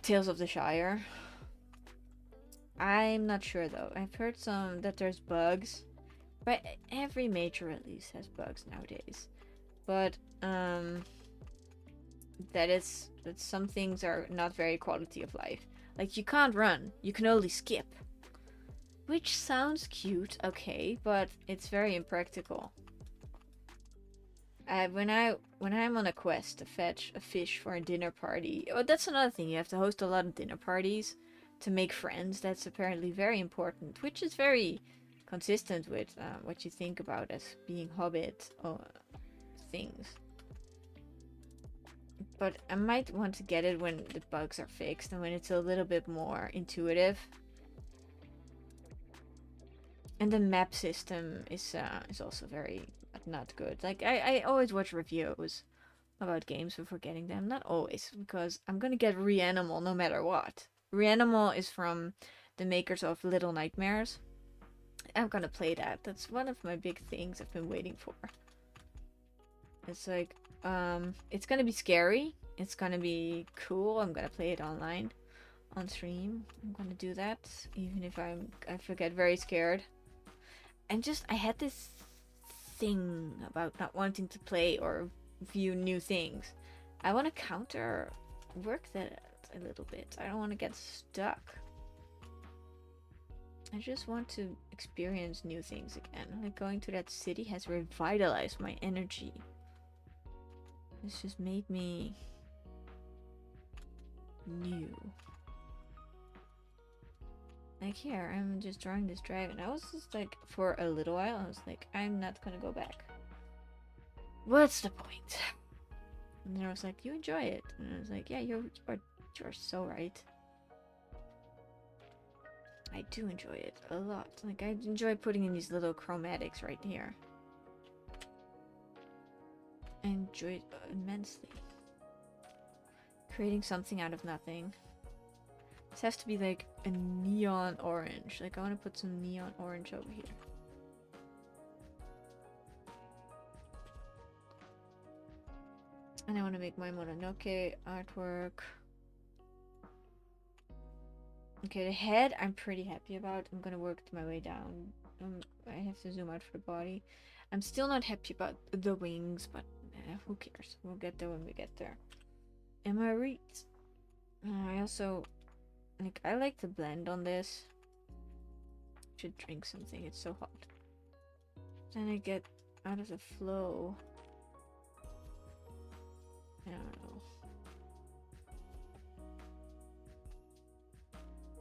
Tales of the Shire. I'm not sure though. I've heard that there's bugs. But every major release has bugs nowadays. But that some things are not very quality of life. Like, you can't run. You can only skip. Which sounds cute, okay, but it's very impractical. When I'm on a quest to fetch a fish for a dinner party, oh, that's another thing. You have to host a lot of dinner parties to make friends. That's apparently very important, which is very consistent with what you think about as being Hobbit things. But I might want to get it when the bugs are fixed and when it's a little bit more intuitive. And the map system is also very not good. Like, I always watch reviews about games before getting them. Not always, because I'm gonna get Reanimal no matter what. Reanimal is from the makers of Little Nightmares. I'm gonna play that. That's one of my big things I've been waiting for. It's like, it's gonna be scary. It's gonna be cool. I'm gonna play it online, on stream. I'm gonna do that, even if I get very scared. And I had this thing about not wanting to play or view new things. I want to work that a little bit. I don't want to get stuck. I just want to experience new things again. Like, going to that city has revitalized my energy. It's just made me new. Like, here, I'm just drawing this dragon. I was just like, for a little while, I was like, I'm not gonna go back. What's the point? And then I was like, you enjoy it. And I was like, yeah, you're so right. I do enjoy it a lot. Like, I enjoy putting in these little chromatics right here. I enjoy it immensely. Creating something out of nothing. This has to be like a neon orange. Like, I want to put some neon orange over here. And I want to make my Mononoke artwork. Okay, the head I'm pretty happy about. I'm gonna work my way down. I have to zoom out for the body. I'm still not happy about the wings, but who cares? We'll get there when we get there. Am I right? I also, like, I like the blend on this. Should drink something, it's so hot. Then I get out of the flow. I don't know.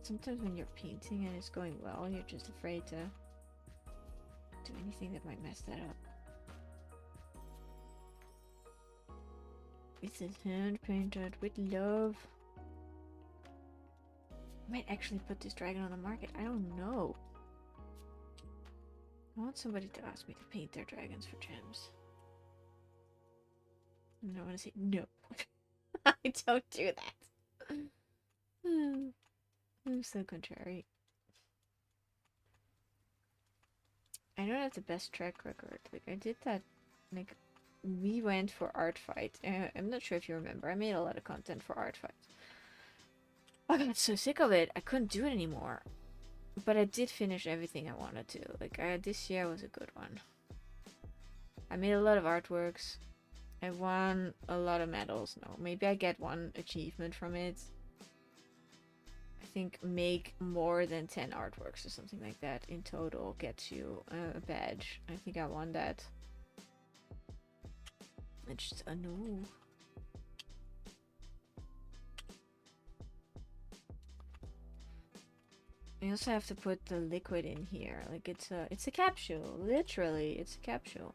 Sometimes when you're painting and it's going well, you're just afraid to do anything that might mess that up. This is hand painted with love. I might actually put this dragon on the market. I don't know. I want somebody to ask me to paint their dragons for gems. And I want to say no. I don't do that. I'm so contrary. I don't have the best track record. Like, I did that, like, we went for art fight. I'm not sure if you remember. I made a lot of content for art fight. I got so sick of it. I couldn't do it anymore. But I did finish everything I wanted to. Like, this year was a good one. I made a lot of artworks. I won a lot of medals. No, maybe I get one achievement from it. I think make more than 10 artworks or something like that in total gets you a badge. I think I won that. It's just a no. I also have to put the liquid in here. Like, it's a capsule. Literally, it's a capsule.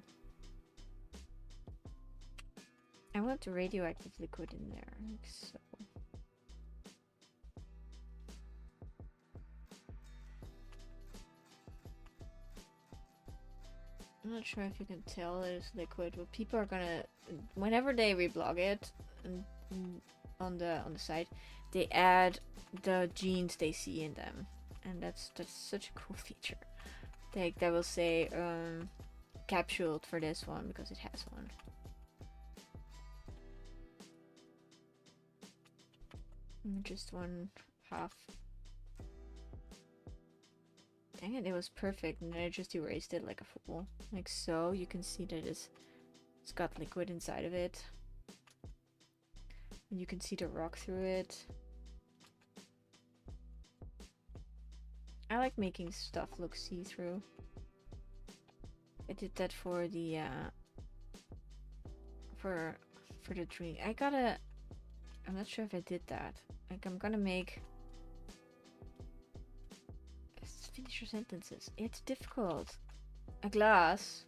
I want the radioactive liquid in there, like so. I'm not sure if you can tell that it's liquid, but people are gonna, whenever they reblog it on the site, they add the genes they see in them, and that's such a cool feature. They will say capsuled for this one because it has one. Just one half. Dang it, it was perfect, and then I just erased it like a fool. Like so, you can see that it's got liquid inside of it. And you can see the rock through it. I like making stuff look see-through. I did that for the for the drink. I'm not sure if I did that. Like, I'm gonna make... Finish your sentences. It's difficult. A glass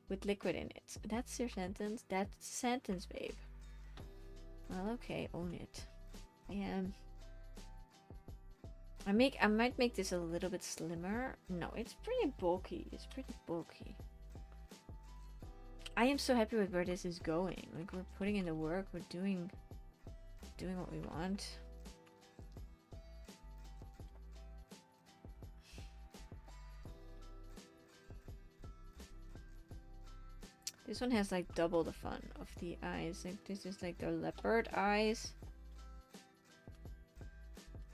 with liquid in it. That's your sentence? That's a sentence, babe. Well, okay, own it. I might make this a little bit slimmer. No, it's pretty bulky. It's pretty bulky. I am so happy with where this is going. Like, we're putting in the work. We're doing what we want. This one has like double the fun of the eyes. Like, this is like the leopard eyes.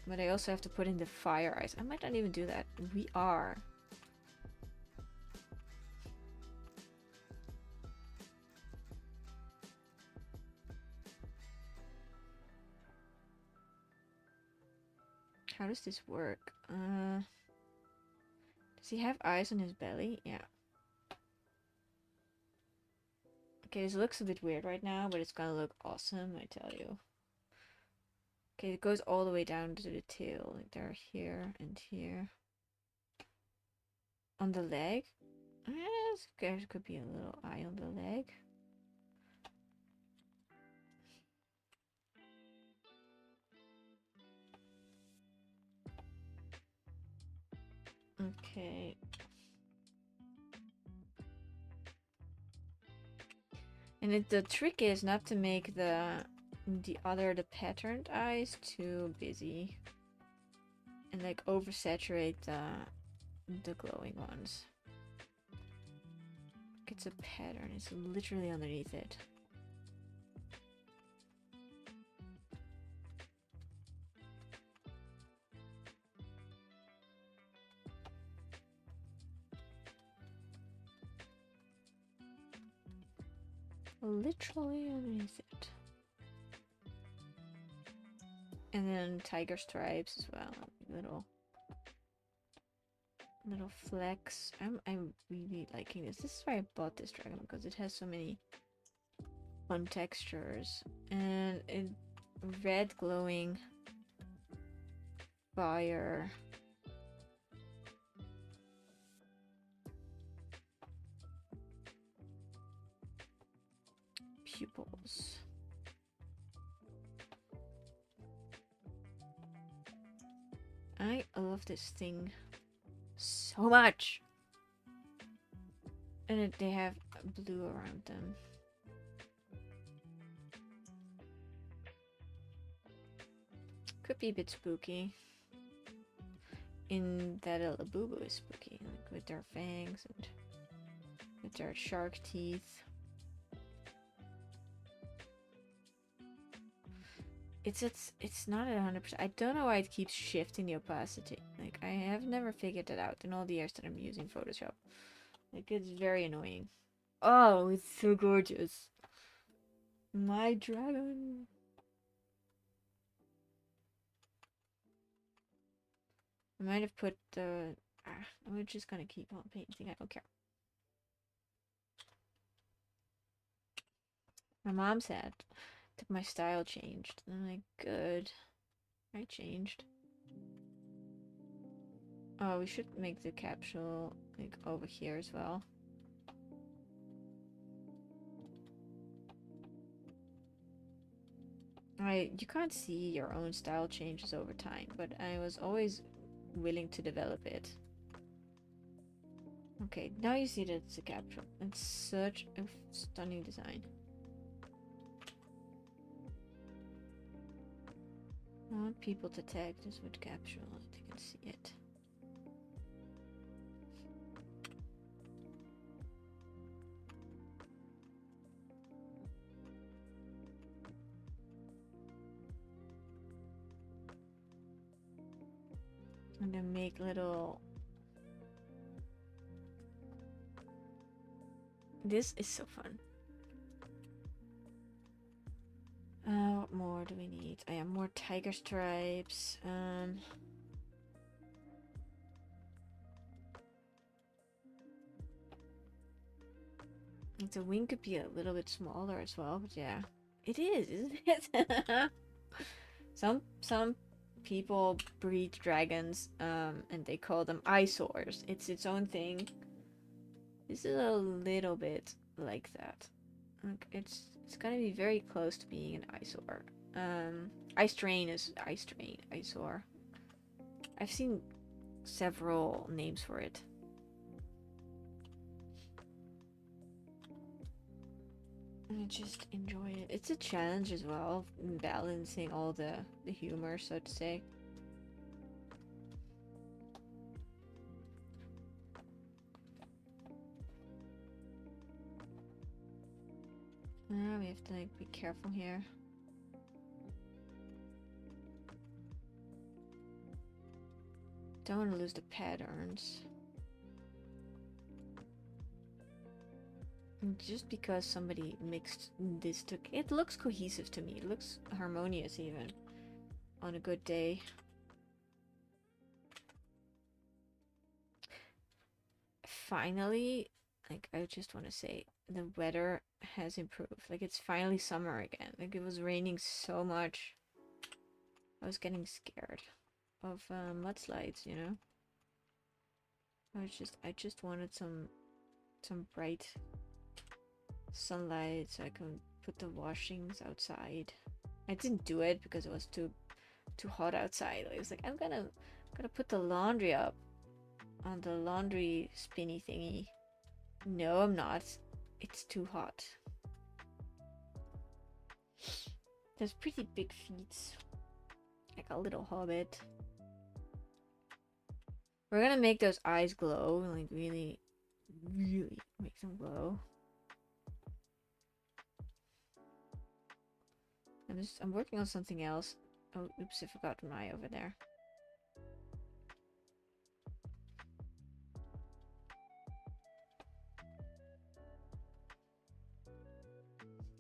But I also have to put in the fire eyes. I might not even do that. We are. How does this work? Does he have eyes on his belly? Yeah. Okay, this looks a bit weird right now, but it's gonna look awesome, I tell you. Okay, it goes all the way down to the tail. Like, they're here and here. On the leg? There could be a little eye on the leg. Okay. And the trick is not to make the patterned eyes too busy. And like oversaturate the glowing ones. It's a pattern, it's literally underneath it. Literally underneath it. And then tiger stripes as well. Little flecks. I'm really liking this. This is why I bought this dragon, because it has so many fun textures. And red glowing fire. Pupils. I love this thing so much. And they have blue around them. Could be a bit spooky. In that a Labubu is spooky, like with their fangs and with their shark teeth. It's not at 100%. I don't know why it keeps shifting the opacity. Like, I have never figured that out in all the years that I'm using Photoshop. Like, it's very annoying. Oh, it's so gorgeous. My dragon. I might have put the... I'm just gonna keep on painting. I don't care. My mom said that my style changed. And I'm like, good. I changed. Oh, we should make the capsule like over here as well. You can't see your own style changes over time, but I was always willing to develop it. Okay, now you see that it's a capsule. It's such a stunning design. I want people to tag this with capsule so they can see it. I'm gonna make little... This is so fun. What more do we need? I have more tiger stripes. The wing could be a little bit smaller as well, but yeah. It is, isn't it? Some people breed dragons, and they call them eyesores. It's its own thing. This is a little bit like that. Like it's gonna be very close to being an eyesore. Eyesore. I've seen several names for it. I just enjoy it. It's a challenge as well, balancing all the humor, so to say. We have to like be careful here. Don't want to lose the patterns. Just because somebody mixed this it looks cohesive to me. It looks harmonious even on a good day. Finally, like I just want to say the weather has improved. Like it's finally summer again. Like it was raining so much. I was getting scared of mudslides, you know. I just wanted some bright sunlight so I can put the washings outside. I didn't do it because it was too hot outside. I was like, I'm gonna put the laundry up on the laundry spinny thingy. No, I'm not. It's too hot. There's pretty big feet. Like a little hobbit. We're gonna make those eyes glow. Like really, really make them glow. I'm working on something else. Oh, oops, I forgot my over there.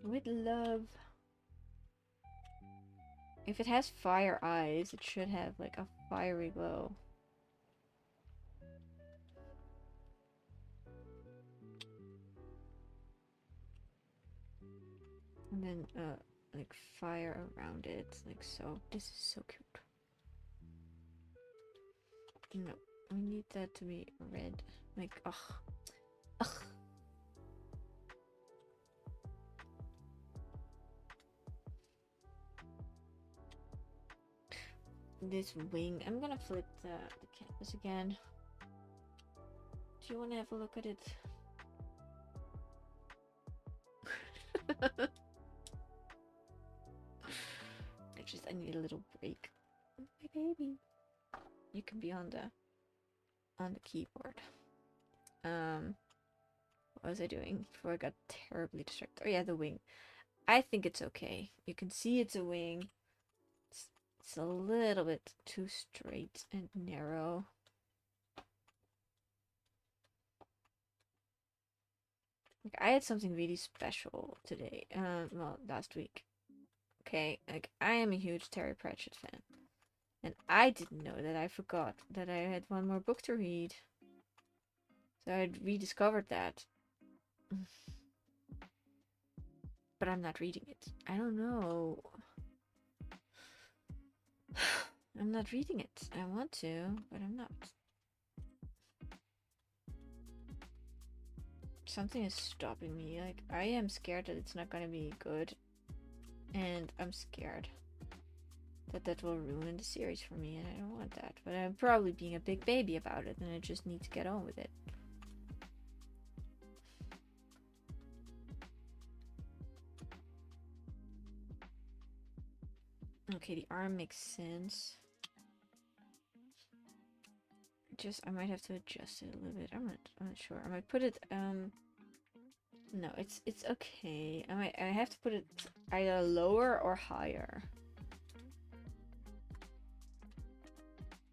With love. If it has fire eyes, it should have like a fiery glow. And then like fire around it, like so. This is so cute. No, we need that to be red. Like, ugh. Ugh. This wing, I'm gonna flip the canvas again. Do you want to have a look at it? I need a little break. My baby. You can be on the keyboard. What was I doing before I got terribly distracted? Oh yeah, the wing. I think it's okay. You can see it's a wing. It's a little bit too straight and narrow. Like, I had something really special today. Well, last week. Okay, like I am a huge Terry Pratchett fan. And I didn't know that. I forgot that I had one more book to read. So I rediscovered that. But I'm not reading it. I don't know. I'm not reading it. I want to, but I'm not. Something is stopping me. Like, I am scared that it's not gonna be good. And I'm scared that will ruin the series for me, and I don't want that. But I'm probably being a big baby about it, and I just need to get on with it. Okay, the arm makes sense. I might have to adjust it a little bit. I'm not sure. I might put it no, it's okay. I have to put it either lower or higher.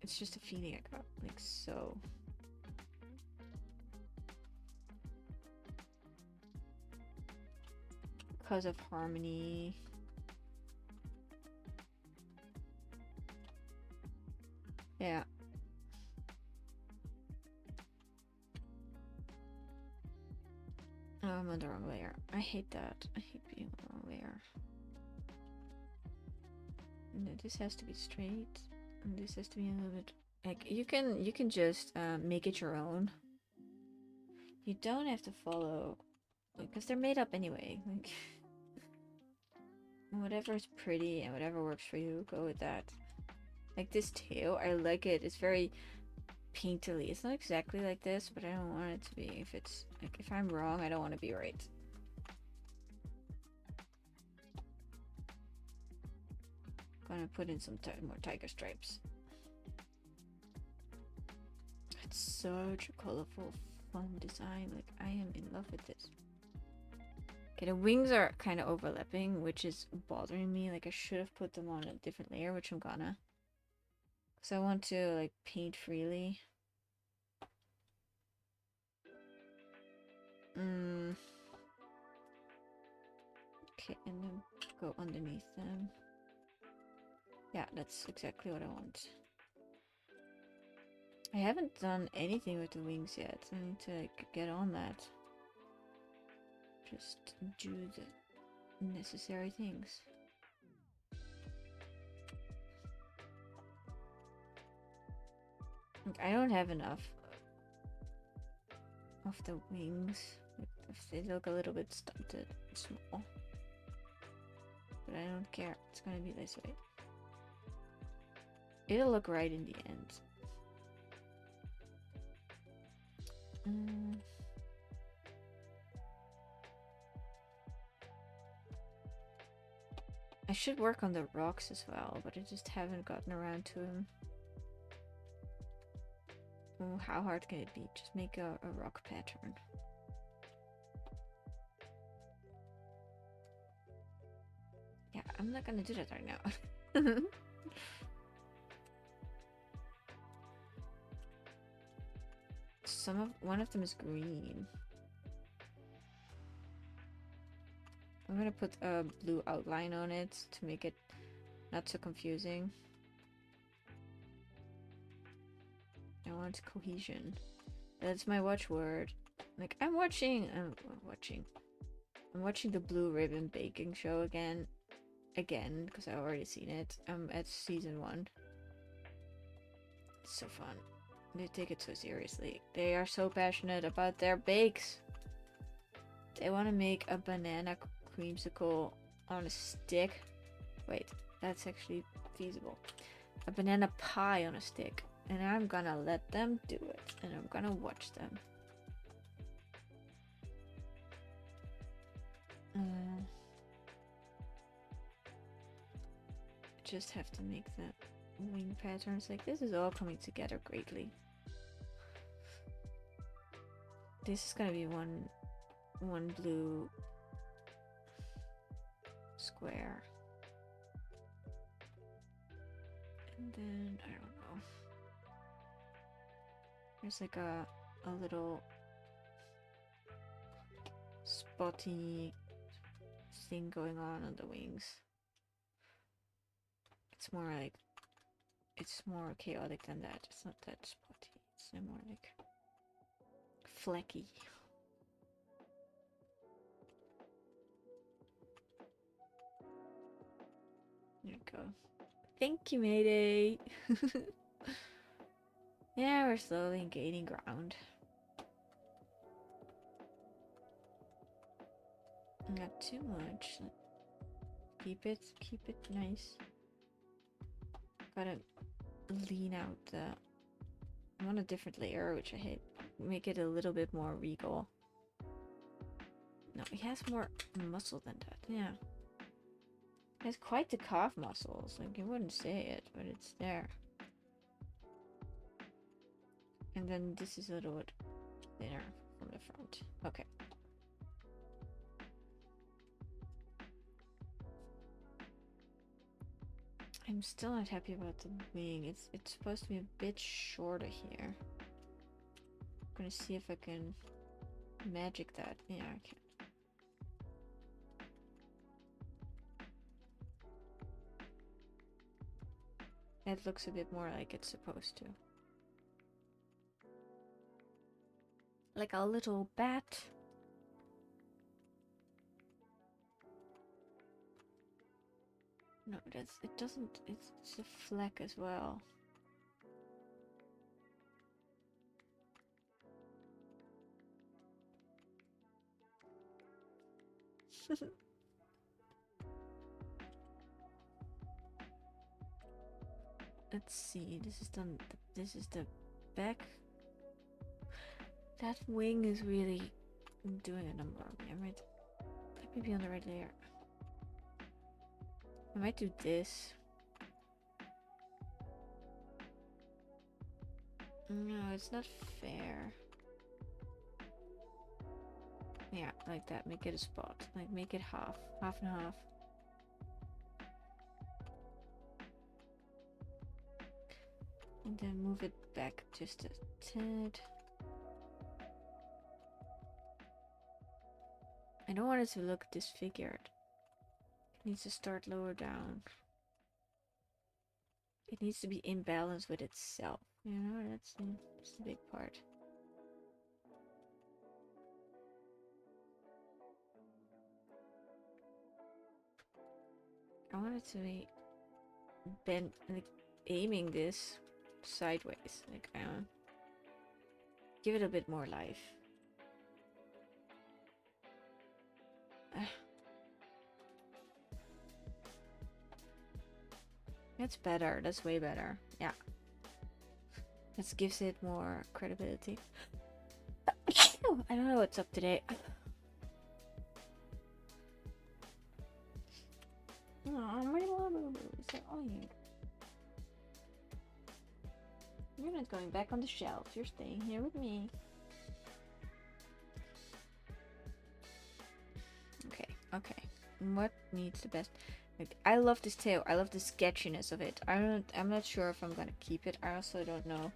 It's just a feeling I got, like so. Because of harmony. Yeah. Oh, I'm on the wrong layer. I hate that. I hate being on the wrong layer. No, this has to be straight. And this has to be a little bit like you can just make it your own. You don't have to follow because they're made up anyway. Like whatever is pretty and whatever works for you, go with that. Like this tail, I like it. It's very painterly. It's not exactly like this, but I don't want it to be. If it's like if I'm wrong, I don't want to be right. Gonna put in some more tiger stripes. It's such a colorful, fun design. Like I am in love with this. Okay, the wings are kind of overlapping, which is bothering me. Like I should have put them on a different layer, which I'm gonna. Because I want to like paint freely. Okay, and then go underneath them. Yeah, that's exactly what I want. I haven't done anything with the wings yet. I need to like get on that. Just do the necessary things. Like, I don't have enough of the wings. They look a little bit stunted and small. But I don't care. It's gonna be this way. It'll look right in the end. Mm. I should work on the rocks as well, but I just haven't gotten around to them. Oh, how hard can it be? Just make a rock pattern. Yeah, I'm not gonna do that right now. One of them is green. I'm gonna put a blue outline on it to make it not so confusing. I want cohesion. That's my watchword. Like I'm watching the Blue Ribbon Baking Show again because I already seen it. I'm at season 1. It's so fun. They take it so seriously. They are so passionate about their bakes. They want to make a banana creamsicle on a stick. Wait, that's actually feasible. A banana pie on a stick. And I'm gonna let them do it. And I'm gonna watch them. Just have to make the wing patterns. Like, this is all coming together greatly. This is gonna be one blue square. And then, I don't know. There's like a little spotty thing going on the wings. It's more chaotic than that. It's not that spotty. It's more like flecky. There we go. Thank you, Mayday. Yeah, we're slowly gaining ground. Not too much. Keep it nice. Gotta lean out the... I want a different layer, which I hate. Make it a little bit more regal. No, he has more muscle than that. Yeah. He has quite the calf muscles. Like, you wouldn't say it, but it's there. And then this is a little bit thinner from the front. Okay. I'm still not happy about the wing. It's supposed to be a bit shorter here. I'm gonna see if I can magic that. Yeah, I can. That looks a bit more like it's supposed to. Like a little bat. No, it doesn't, it's a fleck as well. Let's see, this is the back. That wing is really doing a number on me. Let me be on the right layer. I might do this. No, it's not fair. Yeah, like that. Make it a spot. Like, make it half and half. And then move it back just a tad. I don't want it to look disfigured. It needs to start lower down. It needs to be in balance with itself. You know, that's the big part. I want it to be bent, like aiming this sideways. Like, give it a bit more life. That's better. That's way better. Yeah. This gives it more credibility. I don't know what's up today. Oh, my little boo-boo is so annoying. You're not going back on the shelf. You're staying here with me. Okay, okay. What needs the best? Like, I love this tail. I love the sketchiness of it. I'm not sure if I'm gonna keep it. I also don't know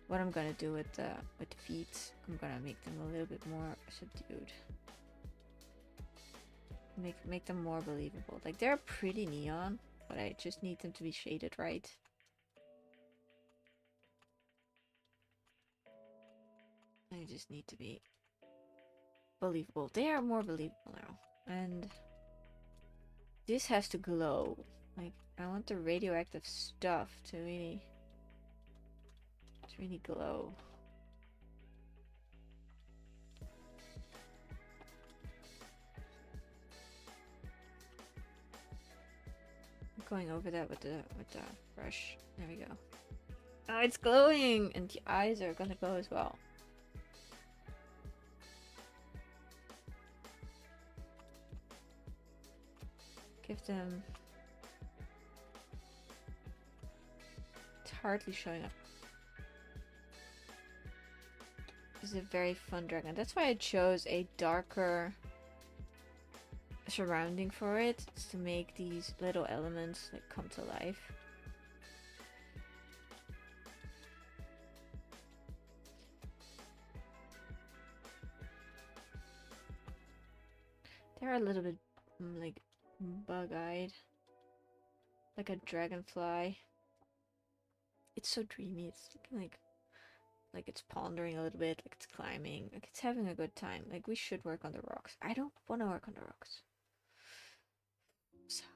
what I'm gonna do with the feet. I'm gonna make them a little bit more subdued. Make them more believable. Like, they're pretty neon, but I just need them to be shaded right. They just need to be believable. They are more believable now. And this has to glow. Like, I want the radioactive stuff to really glow. I'm going over that with the brush. There we go. Oh, it's glowing, and the eyes are gonna glow as well. Give them. It's hardly showing up. This is a very fun dragon. That's why I chose a darker surrounding for it. It's to make these little elements like come to life. They're a little bit like bug-eyed, like a dragonfly. It's so dreamy. It's like it's pondering a little bit, like it's climbing, like it's having a good time. Like, we should work on the rocks. I don't want to work on the rocks. Sorry,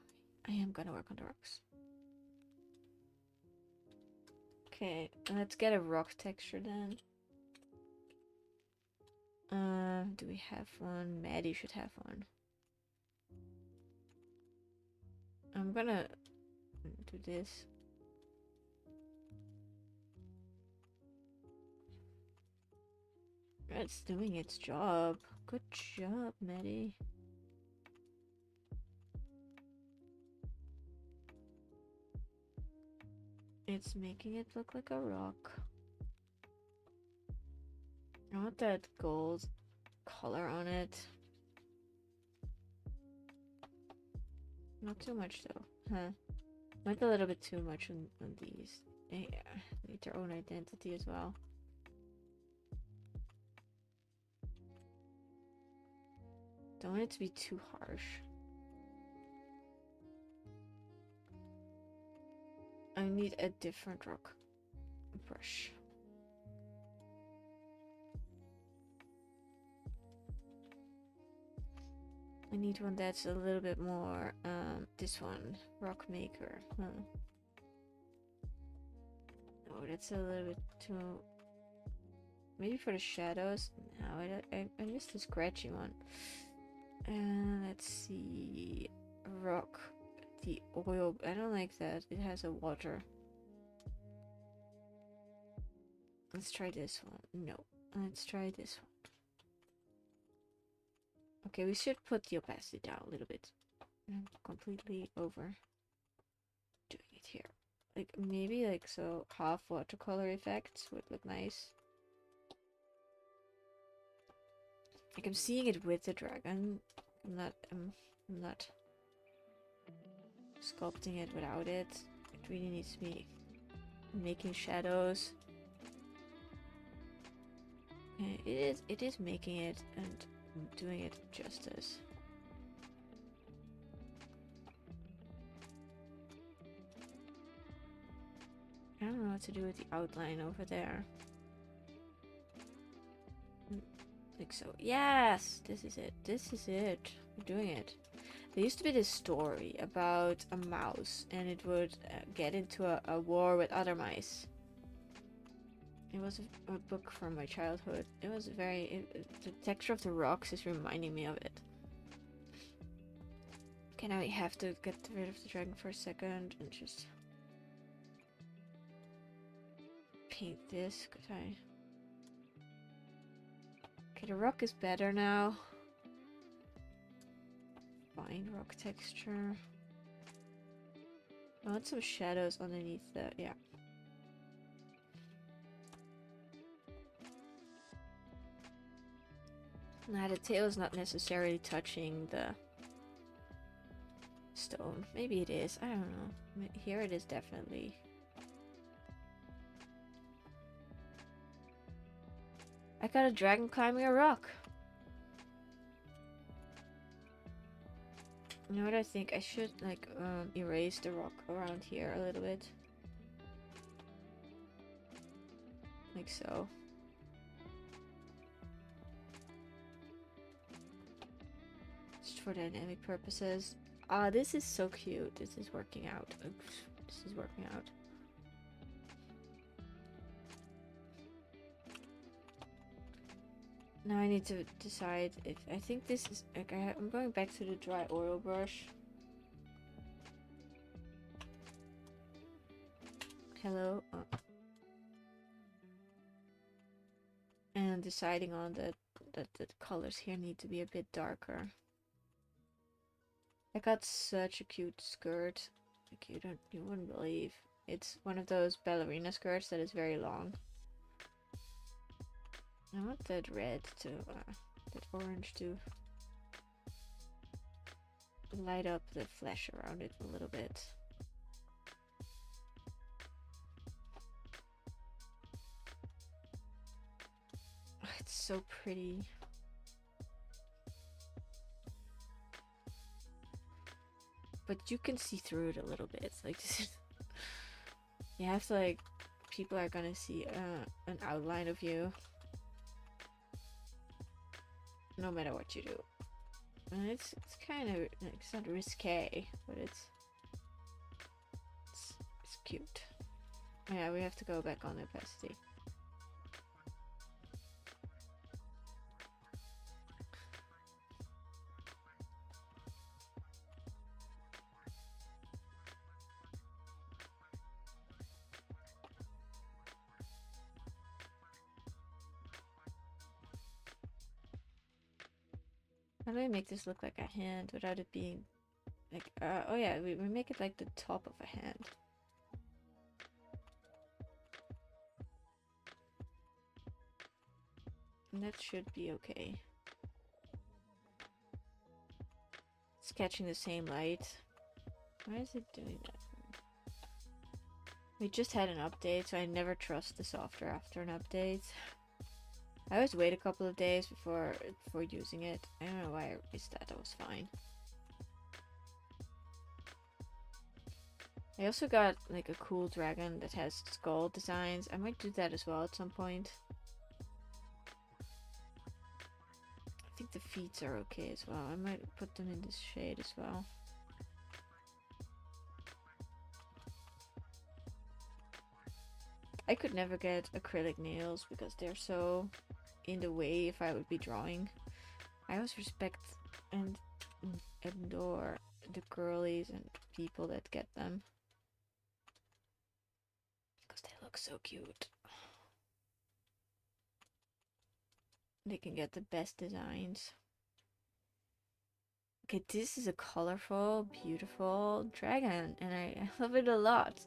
I am gonna work on the rocks. Okay, let's get a rock texture then. Do we have one? Maddie should have one. I'm gonna do this. It's doing its job. Good job, Maddie. It's making it look like a rock. I want that gold color on it. Not too much though, huh? Went a little bit too much on these. They need their own identity as well. Don't want it to be too harsh. I need a different rock brush. I need one that's a little bit more, this one, Rock Maker. Huh. Oh, that's a little bit too... Maybe for the shadows? No, I missed the scratchy one. Let's see... Rock. The oil... I don't like that. It has a water. Let's try this one. No. Let's try this one. Okay, we should put the opacity down a little bit. I'm completely over doing it here. Like, maybe like so half watercolor effects would look nice. Like, I'm seeing it with the dragon. I'm not sculpting it without it. It really needs to be making shadows. And it is making it and doing it justice. I don't know what to do with the outline over there. Like so. Yes! This is it. This is it. We're doing it. There used to be this story about a mouse and it would get into a war with other mice. It was a book from my childhood. It was very... the texture of the rocks is reminding me of it. Okay, now we have to get rid of the dragon for a second and just... paint this, because I Okay, the rock is better now. Fine rock texture. I want some shadows underneath the, yeah. Now the tail is not necessarily touching the stone. Maybe it is, I don't know. Here it is definitely. I got a dragon climbing a rock. You know what I think? I should like erase the rock around here a little bit. Like so. Just for dynamic purposes. Ah, this is so cute. This is working out. Oops. This is working out. Now I need to decide if I think this is like I'm going back to the dry oil brush. Hello. And deciding on that the colors here need to be a bit darker. I got such a cute skirt. Like you wouldn't believe. It's one of those ballerina skirts that is very long. I want that red to that orange to light up the flesh around it a little bit. Oh, it's so pretty. But you can see through it a little bit. Like this is, you have to like, people are gonna see an outline of you. No matter what you do. And it's kind of, it's not risque, but it's cute. Yeah, we have to go back on opacity. How do I make this look like a hand without it being like, oh yeah, we make it like the top of a hand. And that should be okay. It's catching the same light. Why is it doing that? We just had an update, so I never trust the software after an update. I always wait a couple of days before using it. I don't know why I missed that. That was fine. I also got like a cool dragon that has skull designs. I might do that as well at some point. I think the feet are okay as well. I might put them in this shade as well. I could never get acrylic nails because they're so in the way if I would be drawing. I always respect and adore the girlies and people that get them. Because they look so cute. They can get the best designs. Okay, this is a colorful, beautiful dragon, and I love it a lot.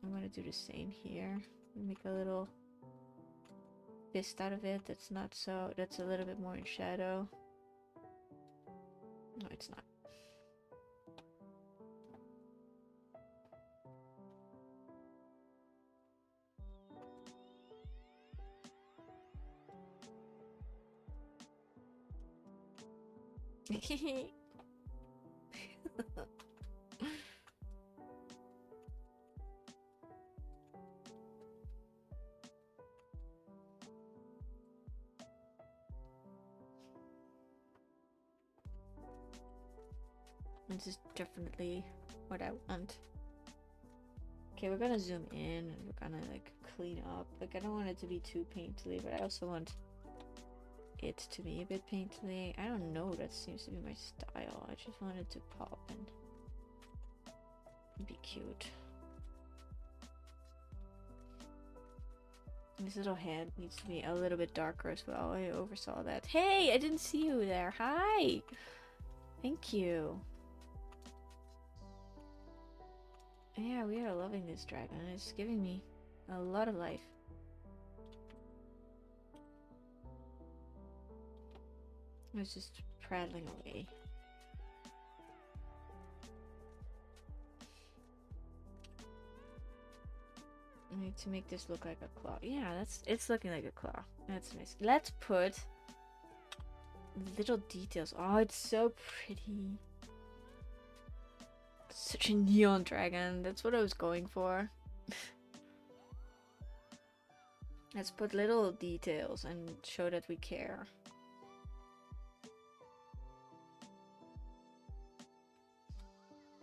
I'm gonna do the same here. Make a little fist out of it. That's not so. That's a little bit more in shadow. No, it's not. This is definitely what I want. Okay, we're gonna zoom in and we're gonna like clean up. Like I don't want it to be too painterly, but I also want it to be a bit painterly. I don't know, that seems to be my style. I just want it to pop and be cute. This little head needs to be a little bit darker as well. I oversaw that. Hey, I didn't see you there. Hi. Thank you. Yeah, we are loving this dragon. It's giving me a lot of life. It's just prattling away. I need to make this look like a claw. Yeah, it's looking like a claw. That's nice. Let's put little details. Oh, it's so pretty. Such a neon dragon. That's what I was going for. Let's put little details and show that we care.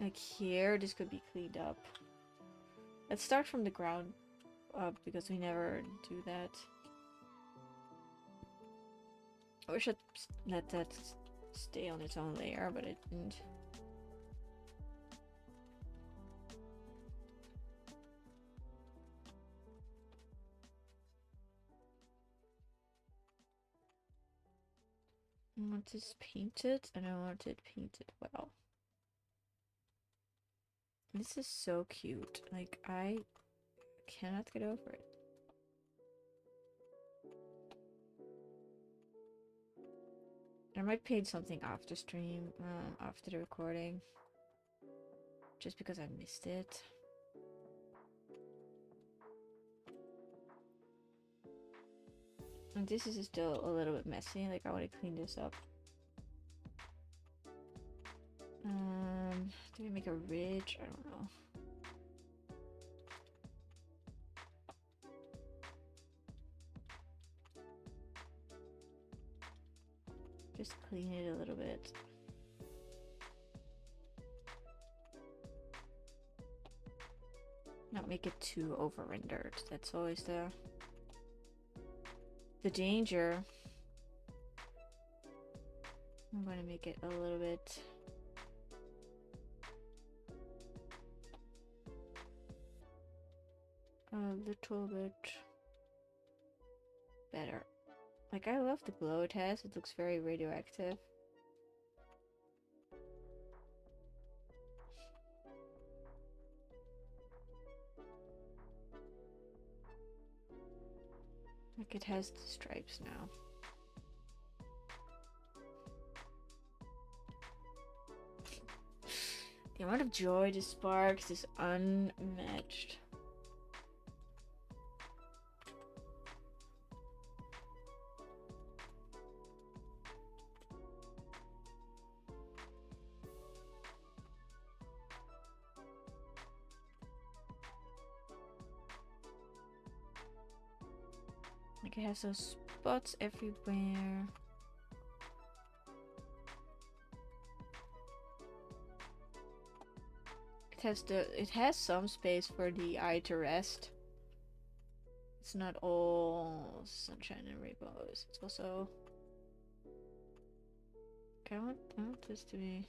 Like here, this could be cleaned up. Let's start from the ground up because we never do that. I wish I'd let that stay on its own layer, but it didn't. I want this painted, and I want it painted well. This is so cute. Like, I cannot get over it. I might paint something after stream, after the recording. Just because I missed it. And this is still a little bit messy. Like, I want to clean this up. Do we make a ridge? I don't know. Just clean it a little bit. Not make it too over rendered. That's always the danger. I'm going to make it a little bit better. Like, I love the glow it has. It looks very radioactive. Like, it has the stripes now. The amount of joy this sparks is unmatched. Like, it has those spots everywhere. It has some space for the eye to rest. It's not all sunshine and rainbows. It's also I want this to be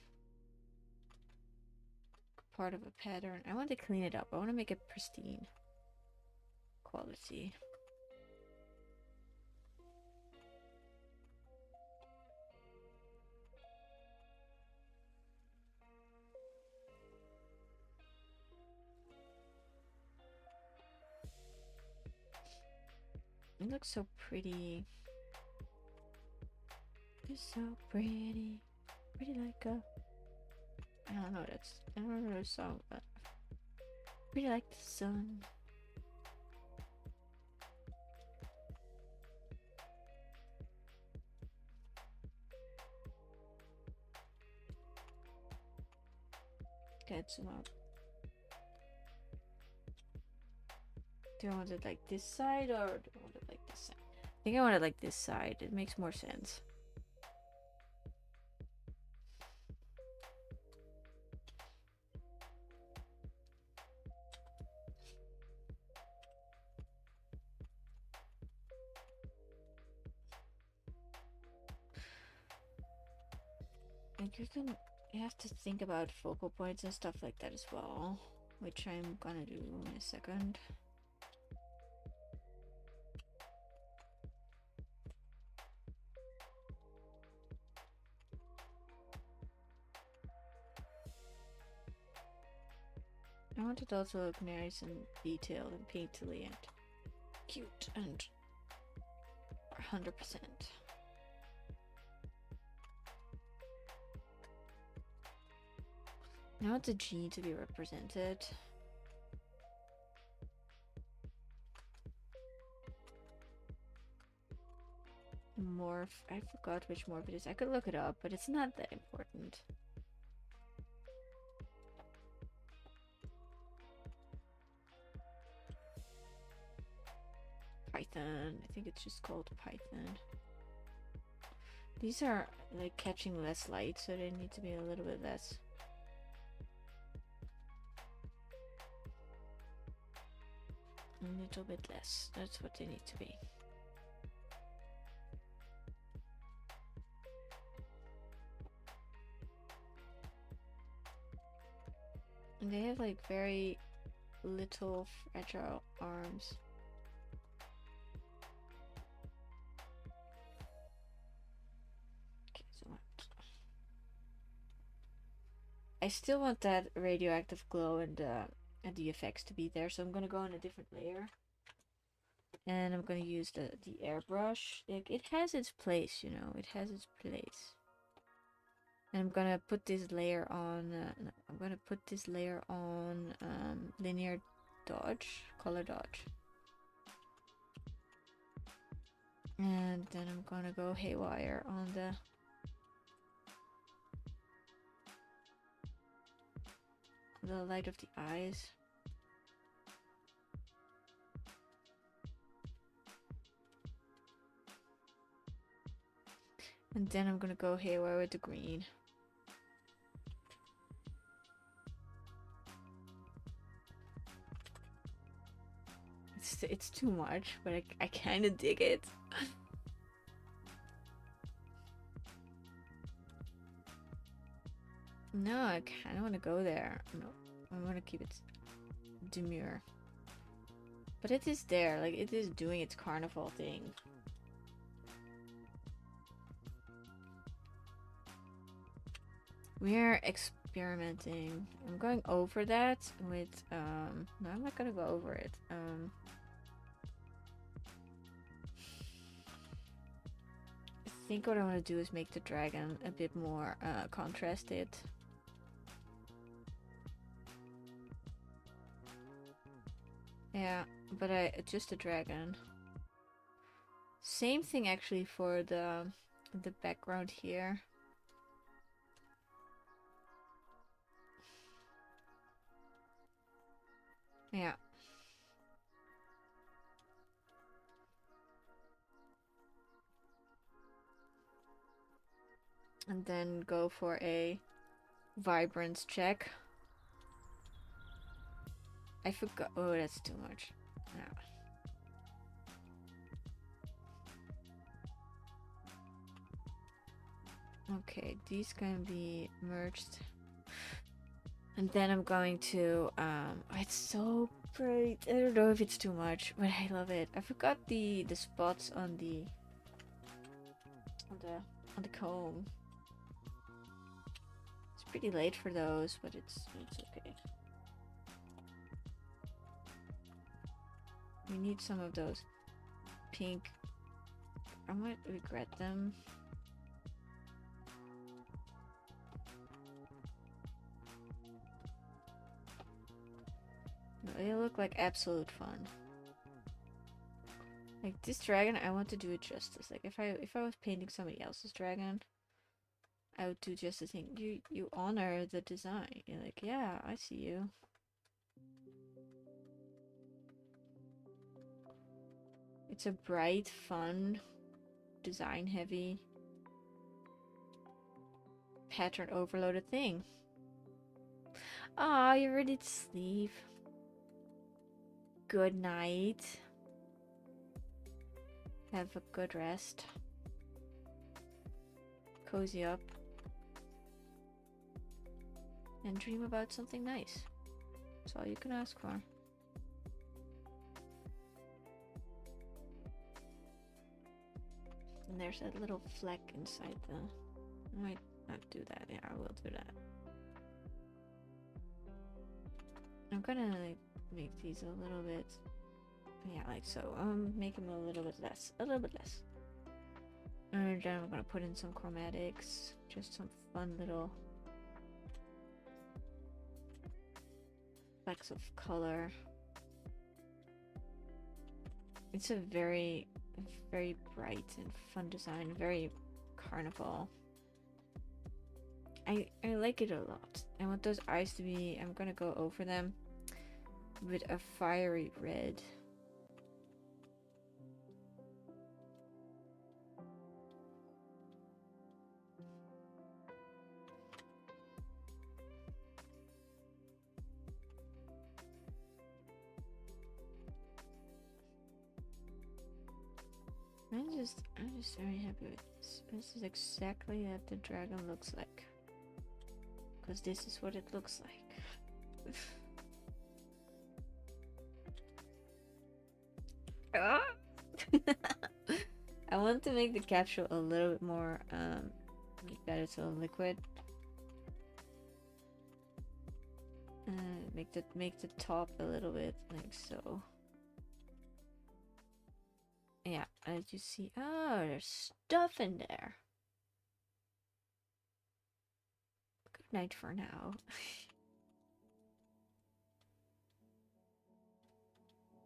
part of a pattern. I want to clean it up. I want to make it pristine quality. It looks so pretty. It's so pretty. Pretty like a... I don't know, I don't remember the song, but... Pretty like the sun. Get some up. Do I want it like this side or do I want it like this side? I think I want it like this side. It makes more sense. Like you have to think about focal points and stuff like that as well, which I'm gonna do in a second. want it also to look nice and detailed and painterly and cute and 100%. I want the G to be represented. Morph. I forgot which morph it is. I could look it up, but it's not that important. Python. I think it's just called Python. These are like catching less light, so they need to be a little bit less. A little bit less. That's what they need to be. And they have like very little fragile arms. Okay, so I still want that radioactive glow and the effects to be there, so I'm gonna go on a different layer. And I'm gonna use the airbrush. It has its place, you know, it has its place. And I'm gonna put this layer on. I'm gonna put this layer on linear dodge, color dodge, and then I'm gonna go haywire on the light of the eyes. And then I'm gonna go haywire with the green. It's too much, but I kind of dig it. No, I kind of want to go there. No, I want to keep it demure. But it is there, like it is doing its carnival thing. We're experimenting. I'm going over that with no, I'm not gonna go over it. I think what I want to do is make the dragon a bit more contrasted. Yeah, but just a dragon. Same thing actually for the background here. Yeah. And then go for a vibrance check. I forgot. Oh, that's too much. Yeah. Okay, these can be merged. And then I'm going to it's so bright. I don't know if it's too much, but I love it. I forgot the spots on the comb. It's pretty late for those, but it's okay. We need some of those pink. I might regret them. No, they look like absolute fun. Like this dragon, I want to do it justice. Like if I was painting somebody else's dragon, I would do just the thing. You honor the design. You're like, yeah, I see you. It's a bright, fun, design heavy, pattern overloaded thing. Ah, you're ready to sleep. Good night. Have a good rest. Cozy up. And dream about something nice. That's all you can ask for. And there's that little fleck inside the... I might not do that. Yeah, I will do that. I'm gonna like make these a little bit, yeah, like so. Make them a little bit less, And then I'm gonna put in some chromatics, just some fun little flecks of color. It's a very, very bright and fun design, very carnival. I like it a lot. I want those eyes to be, I'm gonna go over them with a fiery red. I'm just very happy with this. This is exactly what the dragon looks like. Because this is what it looks like. I want to make the capsule a little bit more, that it's a liquid. Make the top a little bit like so. Yeah, as you see, oh, there's stuff in there. Good night for now.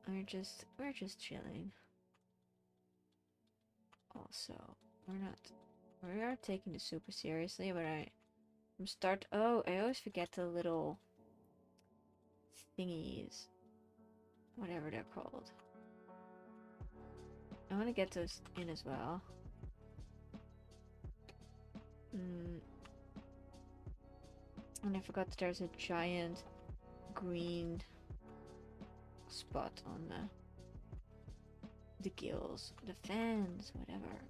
we're just chilling. Also, we are taking this super seriously, but I always forget the little thingies, whatever they're called. I want to get those in as well. And I forgot that there's a giant green spot on the gills, the fans, whatever.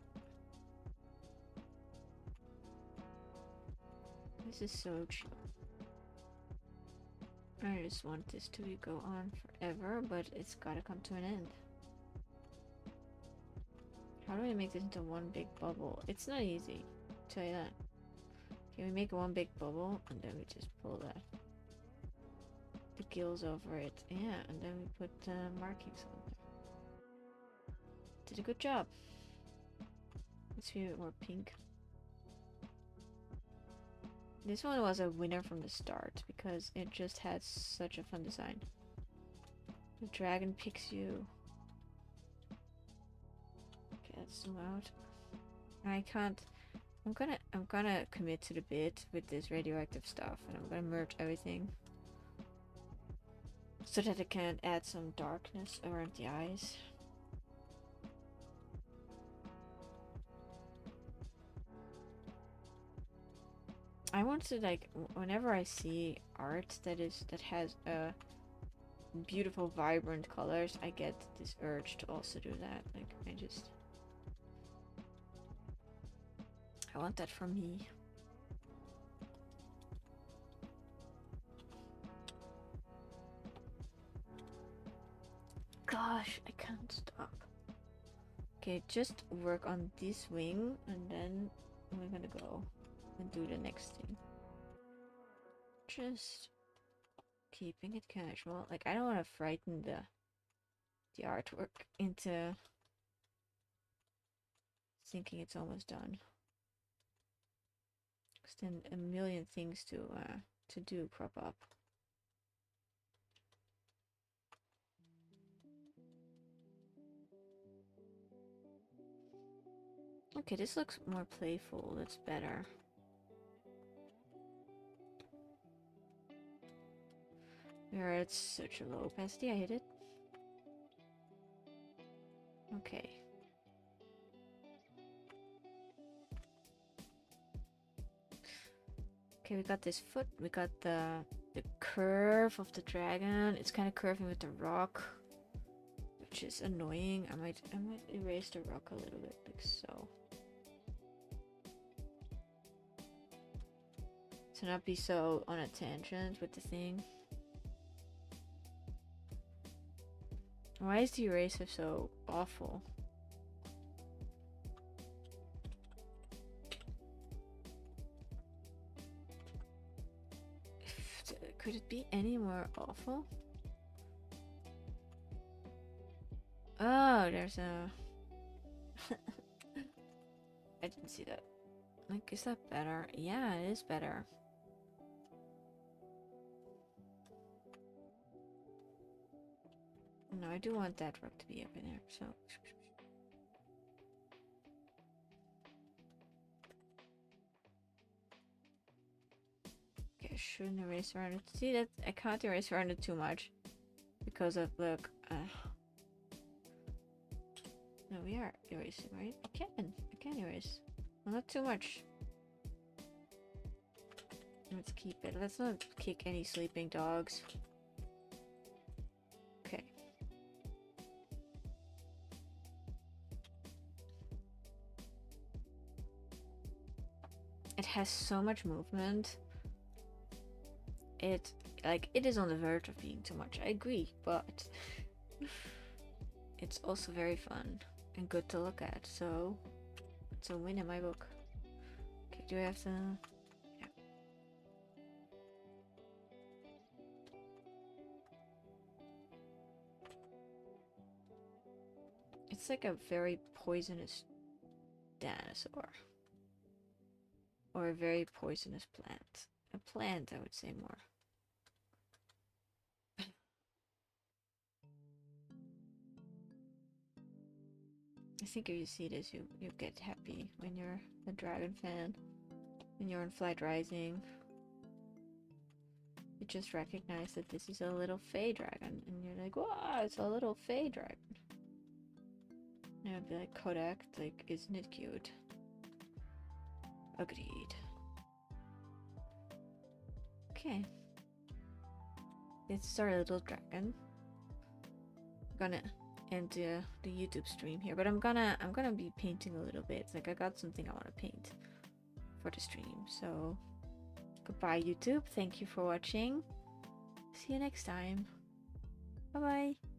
This is so chill. I just want this to go on forever, but it's gotta come to an end. How do we make this into one big bubble? It's not easy, I'll tell you that. Can we make one big bubble and then we just pull the gills over it? Yeah, and then we put markings on there. Did a good job. Let's be a bit more pink. This one was a winner from the start because it just had such a fun design. The dragon picks you. Okay, let's zoom out. I can't. I'm gonna commit to the bit with this radioactive stuff, and I'm gonna merge everything so that I can add some darkness around the eyes. I want to, like, whenever I see art that has beautiful vibrant colors, I get this urge to also do that. Like, I want that for me. Gosh, I can't stop. Okay, just work on this wing and then we're gonna go and do the next thing. Just keeping it casual. Like, I don't want to frighten the artwork into thinking it's almost done. Because then a million things to do crop up. Okay, this looks more playful. That's better. We're at such a low opacity. I hit it. Okay. Okay, we got this foot. We got the curve of the dragon. It's kind of curving with the rock, which is annoying. I might erase the rock a little bit, like so. To not be so on a tangent with the thing. Why is the eraser so awful? The Could it be any more awful? Oh, there's a... I didn't see that. Like, is that better? Yeah, it is better. No, I do want that rook to be up in there, so... Okay, I shouldn't erase around it. See, that I can't erase around it too much. Because of, look... No, we are erasing, right? I can erase. Well, not too much. Let's keep it. Let's not kick any sleeping dogs. Okay. It has so much movement. It is on the verge of being too much. I agree, but it's also very fun and good to look at. So it's a win in my book. Okay, do I have to? Yeah. It's like a very poisonous dinosaur. Or a very poisonous plant. A plant, I would say more. I think if you see this, you get happy when you're a dragon fan. When you're on Flight Rising. You just recognize that this is a little fey dragon. And you're like, wow, it's a little fey dragon. And I'd be like, Kodak, like, isn't it cute? Agreed. Okay. It's our little dragon. I'm gonna end the YouTube stream here, but I'm gonna be painting a little bit. It's like I got something I want to paint for the stream. So goodbye, YouTube. Thank you for watching. See you next time. Bye bye.